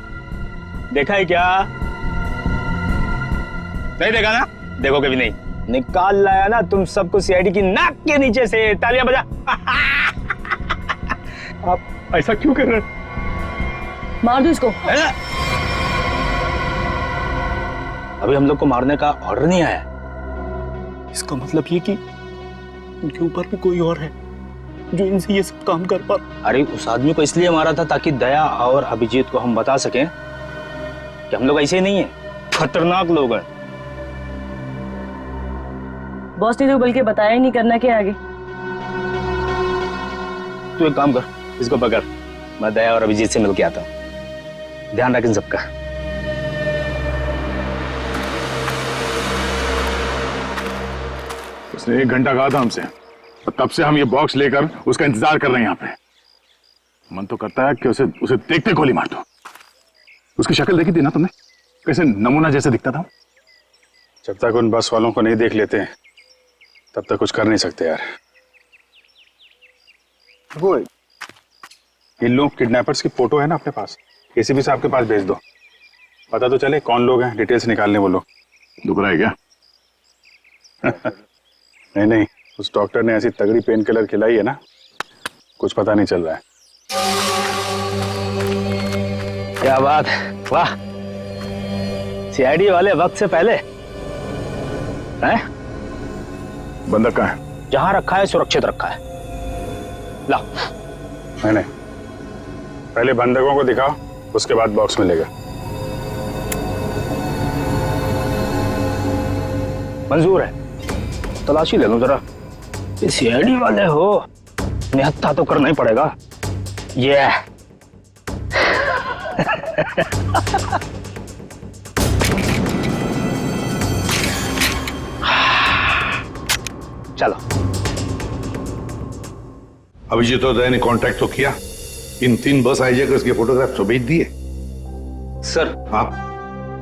देखा है क्या? नहीं देखा ना? देखो कभी नहीं। निकाल लाया ना तुम सबको सीआईडी की नाक के नीचे से। तालियां बजा। आप ऐसा क्यों कर रहे हैं? मार दो इसको। अभी हम लोग को मारने का ऑर्डर नहीं आया। इसका मतलब ये कि उनके ऊपर भी कोई और है जो इनसे ये सब काम कर पा। अरे उस आदमी को इसलिए मारा था ताकि दया और अभिजीत को हम बता सकें कि हम लोग ऐसे नहीं है, खतरनाक लोग हैं। बॉस ने तो बल्कि बताया ही नहीं करना के आगे। तू एक काम कर, इसको पकड़, मैं दया और अभिजीत से मिलके आता हूँ। ध्यान रख इन सबका। उसने 1 घंटा कहा था हमसे, और तब से हम ये बॉक्स लेकर उसका इंतजार कर रहे हैं यहाँ पे। मन तो करता है कि उसे देखते गोली मार दो। उसकी शक्ल देखी थी ना तुमने, कैसे नमूना जैसे दिखता था। जब तक उन बस वालों को नहीं देख लेते तब तक कुछ कर नहीं सकते यार। वो इन लोग किडनैपर्स की फोटो है ना अपने पास, एसीपी साहब के पास भेज दो, पता तो चले कौन लोग हैं, डिटेल्स निकालने वो लोग। दुख रहा है क्या? नहीं नहीं, उस डॉक्टर ने ऐसी तगड़ी पेन किलर खिलाई है ना, कुछ पता नहीं चल रहा है। क्या बात, वाह। सीआईडी वाले वक्त से पहले हैं? बंदा कहाँ है? जहां रखा है सुरक्षित रखा है। ला। नहीं, पहले बंदकों को दिखाओ, उसके बाद बॉक्स मिलेगा। मंजूर है, तलाशी ले लो जरा। ये सीआईडी वाले हो, निहत्था तो करना ही पड़ेगा। ये चलो। अभिजीत और दया ने कांटेक्ट तो किया, इन 3 बस हाईजैकर्स के फोटोग्राफ तो भेज दिए। सर,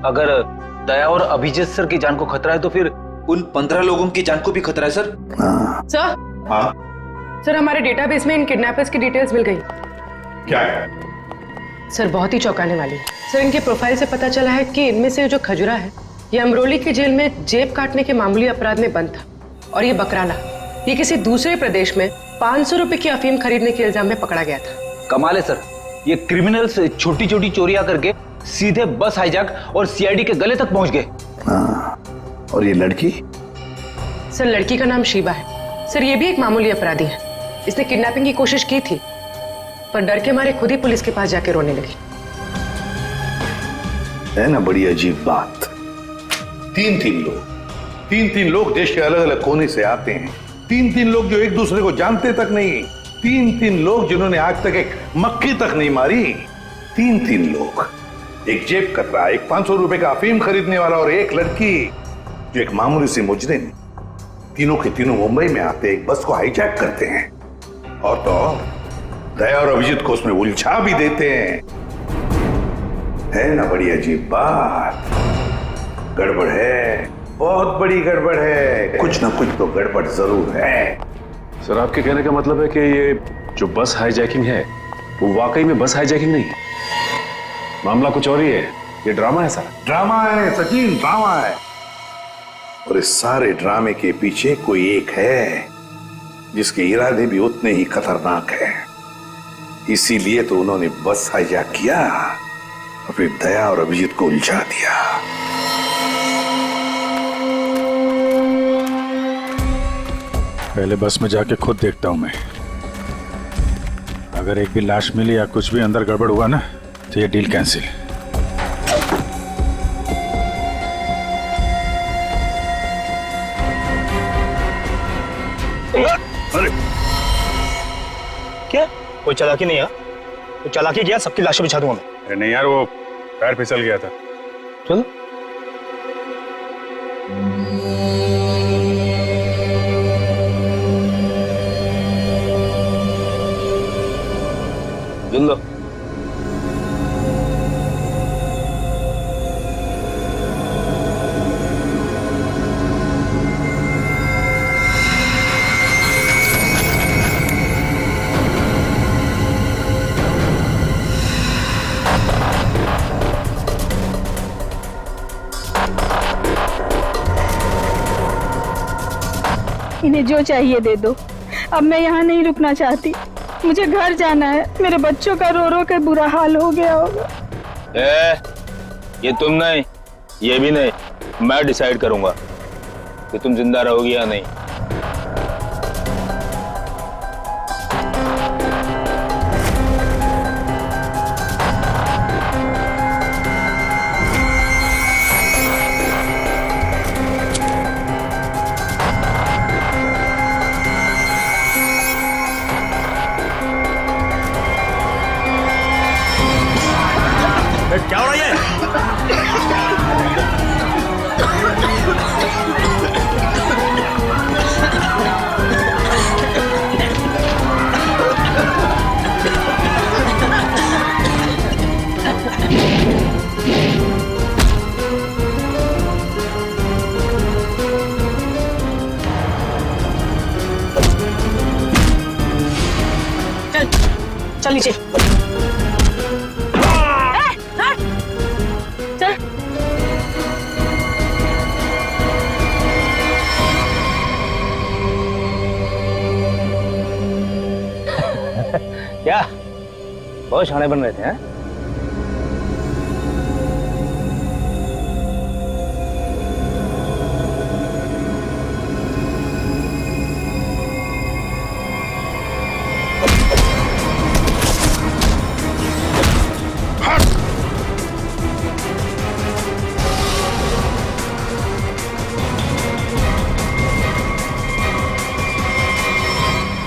अगर दया और अभिजीत सर की जान को खतरा है तो फिर उन 15 लोगों की जान को भी खतरा है सर। सर, सर हमारे डेटाबेस में इन किडनैपर्स की डिटेल्स मिल गई। क्या है? सर बहुत ही चौंकाने वाली है। सर इनके प्रोफाइल से पता चला है कि इनमें से जो खजुरा है ये अमरोली की जेल में जेब काटने के मामूली अपराध में बंद था, और ये बकराला ये किसी दूसरे प्रदेश में 500 रुपए की अफीम खरीदने के इल्जाम में पकड़ा गया था। कमाल है सर, ये क्रिमिनल्स छोटी छोटी चोरियां करके सीधे बस हाईजैक और सीआईडी के गले तक पहुंच गए। हाँ, और ये लड़की? सर लड़की का नाम शीबा है। सर ये भी एक मामूली अपराधी है। इसने किडनैपिंग की कोशिश की थी, पर डर के मारे खुद ही पुलिस के पास जाके रोने लगी। है ना बड़ी अजीब बात। तीन लोग देश के अलग अलग कोने से आते हैं। तीन लोग जो एक दूसरे को जानते तक नहीं। तीन लोग जिन्होंने आज तक एक मक्खी तक नहीं मारी। तीन लोग, एक जेब कतरा, एक 500 रुपए का अफीम खरीदने वाला और एक लड़की जो एक मामूली सी मुजरिम। तीनों के तीनों मुंबई में आते एक बस को हाईजैक करते हैं और तो दया और अभिजीत को उसमें उलझा भी देते हैं। है ना बड़ी अजीब बात। गड़बड़ है, बहुत बड़ी गड़बड़ है। कुछ ना कुछ तो गड़बड़ जरूर है। सर आपके कहने का मतलब है कि ये जो बस हाईजैकिंग है वो वाकई में बस हाईजैकिंग नहीं है, मामला कुछ और ही है। ये ड्रामा है सर। ड्रामा है सचिन, ड्रामा है। और इस सारे ड्रामे के पीछे कोई एक है जिसके इरादे भी उतने ही खतरनाक हैं। इसीलिए तो उन्होंने बस हाईजैक किया और फिर दया और अभिजीत को उलझा दिया। पहले बस में जाके खुद देखता हूं मैं। अगर एक भी लाश मिली या कुछ भी अंदर गड़बड़ हुआ ना तो ये डील कैंसिल। अरे क्या कोई चालाकी नहीं है? तो चालाकी किया सबकी लाशें बिछा दूंगा मैं। अरे नहीं यार, वो पैर फिसल गया था। चलो लो। इन्हें जो चाहिए दे दो। अब मैं यहाँ नहीं रुकना चाहती। मुझे घर जाना है। मेरे बच्चों का रो रो कर बुरा हाल हो गया होगा। ये तुम नहीं, ये भी नहीं, मैं डिसाइड करूंगा कि तुम जिंदा रहोगी या नहीं। क्या हो रहा है? चल चल नीचे। क्या बहुत शाणे बन रहे थे हैं?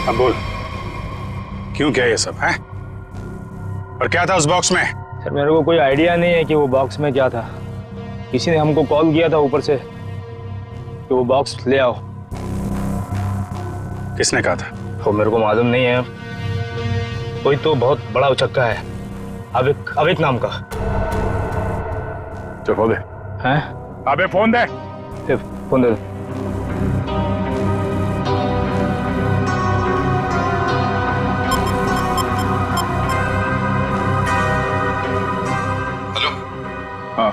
अब बोल, क्यों क्या ये सब है? और क्या था उस बॉक्स में? सर मेरे को कोई आइडिया नहीं है कि वो बॉक्स में क्या था। किसी ने हमको कॉल किया था ऊपर से कि वो बॉक्स ले आओ। किसने कहा था? वो मेरे को मालूम नहीं है। कोई तो बहुत बड़ा उचक्का है, अविक नाम का। चल फोन दे। हैं? अबे फोन दे। फोन दे।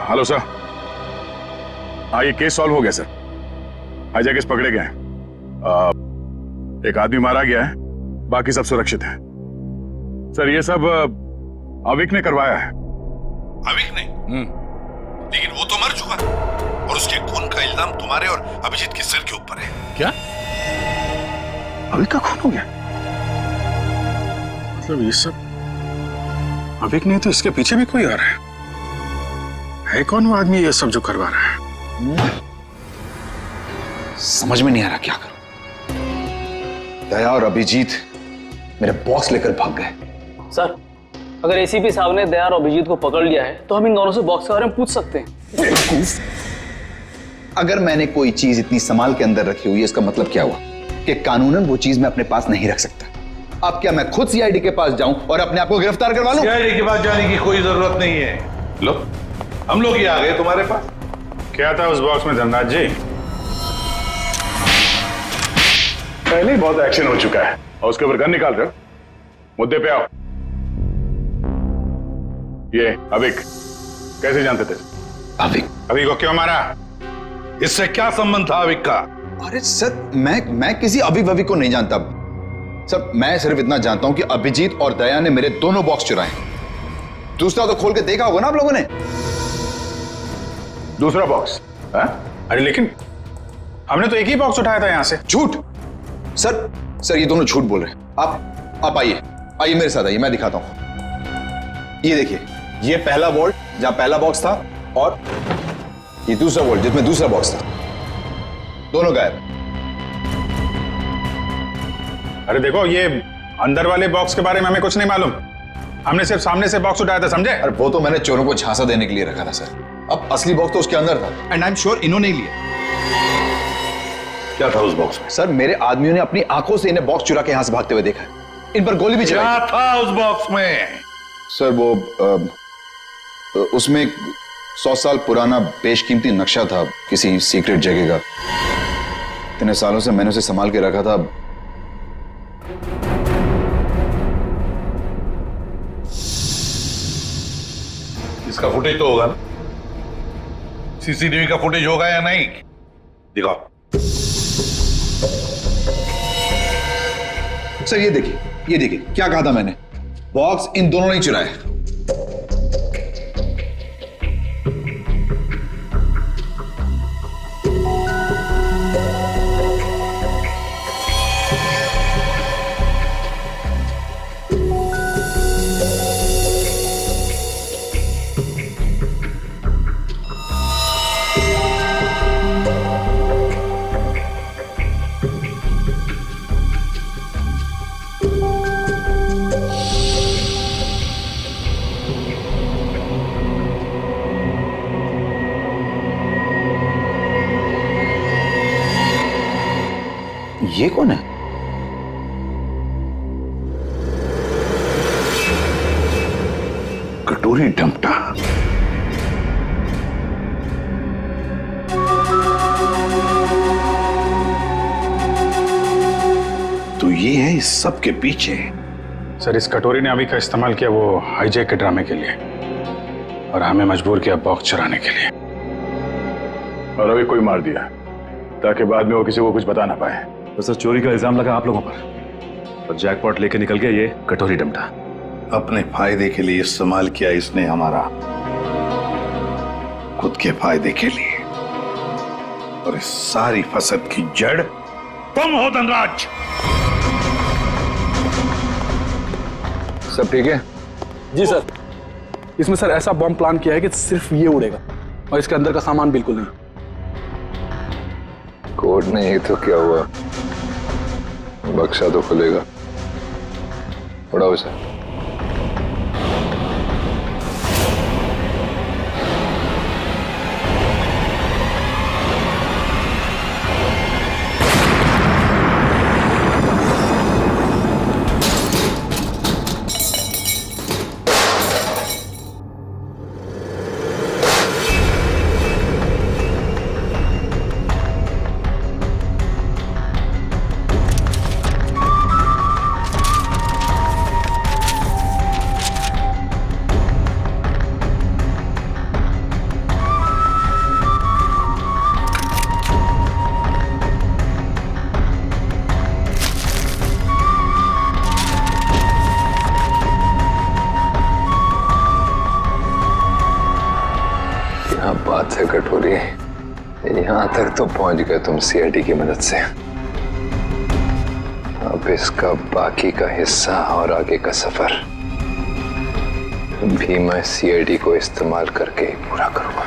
Hello sir. हाँ ये केस सॉल्व हो गया सर। हाईजैकर्स पकड़े गए हैं। एक आदमी मारा गया है, बाकी सब सुरक्षित है। सर ये सब अविक ने करवाया है। अविक ने? लेकिन वो तो मर चुका और उसके खून का इल्जाम तुम्हारे और अभिजीत के सिर के ऊपर है। क्या? अविक का खून हो गया? मतलब ये सब अविक नहीं तो इसके पीछे भी कोई आ रहा है कौन वो आदमी ये सब जो करवा रहा है? समझ में नहीं आ रहा क्या करूं। दया और अभिजीत मेरे बॉक्स लेकर भाग गए। सर, अगर एसीपी साहब ने दया और अभिजीत को पकड़ लिया है तो हम इन दोनों से बॉक्स के बारे में पूछ सकते हैं। अगर मैंने कोई चीज इतनी संभाल के अंदर रखी हुई है, इसका मतलब क्या हुआ कि कानूनन वो चीज मैं अपने पास नहीं रख सकता। अब क्या मैं खुद सीआईडी के पास जाऊं और अपने आप को गिरफ्तार करवा लूं? सीआईडी के पास जाने की कोई जरूरत नहीं है। लो, हम लोग ही आ गए तुम्हारे पास। क्या था उस बॉक्स में धनराज जी? पहले ही बहुत एक्शन हो चुका है और उसके ऊपर गन निकाल कर मुद्दे पे आओ। ये अविक कैसे जानते थे? अविक को क्यों मारा? इससे क्या संबंध था अविक का? अरे सर, मैं किसी अविक वविक को नहीं जानता सर। मैं सिर्फ इतना जानता हूं कि अभिजीत और दया ने मेरे दोनों बॉक्स चुराए। दूसरा तो खोल के देखा होगा ना आप लोगों ने। दूसरा बॉक्स? अरे लेकिन हमने तो एक ही बॉक्स उठाया था यहां से। झूठ सर, ये दोनों झूठ बोल रहे हैं। आप आइए मेरे साथ आइए, मैं दिखाता हूं। ये देखिए, ये पहला वॉल्ट जहां पहला बॉक्स था और ये दूसरा वॉल्ट जिसमें दूसरा बॉक्स था, दोनों गायब। अरे देखो, ये अंदर वाले बॉक्स के बारे में हमें कुछ नहीं मालूम। हमने सिर्फ सामने से बॉक्स उठाया था, समझे? अरे वो तो मैंने चोरों को झांसा देने के लिए रखा था सर। अब असली बॉक्स तो उसके अंदर था एंड आई एम श्योर इन्होंने ही लिया। क्या था उस बॉक्स में? सर, मेरे आदमियों ने अपनी आंखों से इन्हें बॉक्स चुरा के यहां से भागते हुए देखा है। इन पर गोली भी चलाई। क्या था उस बॉक्स में? सर, वो उसमें 100 साल पुराना बेशकीमती नक्शा था किसी सीक्रेट जगह का। इतने सालों से मैंने उसे संभाल के रखा था। इसका फुटेज तो होगा ना? सीसीटीवी का फुटेज होगा या नहीं? दिखाओ। सर, ये देखिए क्या कहा था मैंने। बॉक्स इन दोनों ने चुराया। ये कौन है? कटोरी डमटा। तो ये है इस सब के पीछे। सर, इस कटोरी ने अभी का इस्तेमाल किया वो हाईजैक के ड्रामे के लिए और हमें मजबूर किया बॉक्स चुराने के लिए। और अभी कोई मार दिया ताकि बाद में वो किसी को कुछ बता ना पाए। तो सर, चोरी का इल्जाम लगा आप लोगों पर और जैकपॉट लेके निकल गया ये कटोरी डमटा। अपने फायदे के लिए इस्तेमाल किया इसने हमारा, खुद के फायदे के लिए। और इस सारी फसद की जड़ तुम हो धनराज। सब ठीक है? जी सर। इसमें सर ऐसा बॉम्ब प्लान किया है कि सिर्फ ये उड़ेगा और इसके अंदर का सामान बिल्कुल नहीं। कोर्ट ने ही तो क्या हुआ, बक्सा तो खुलेगा। उड़ाओ इसे। बात है कटोरी, यहाँ तक तो पहुंच गए तुम सीआईडी की मदद से। अब इसका बाकी का हिस्सा और आगे का सफर भी मैं सीआईडी को इस्तेमाल करके पूरा करूंगा।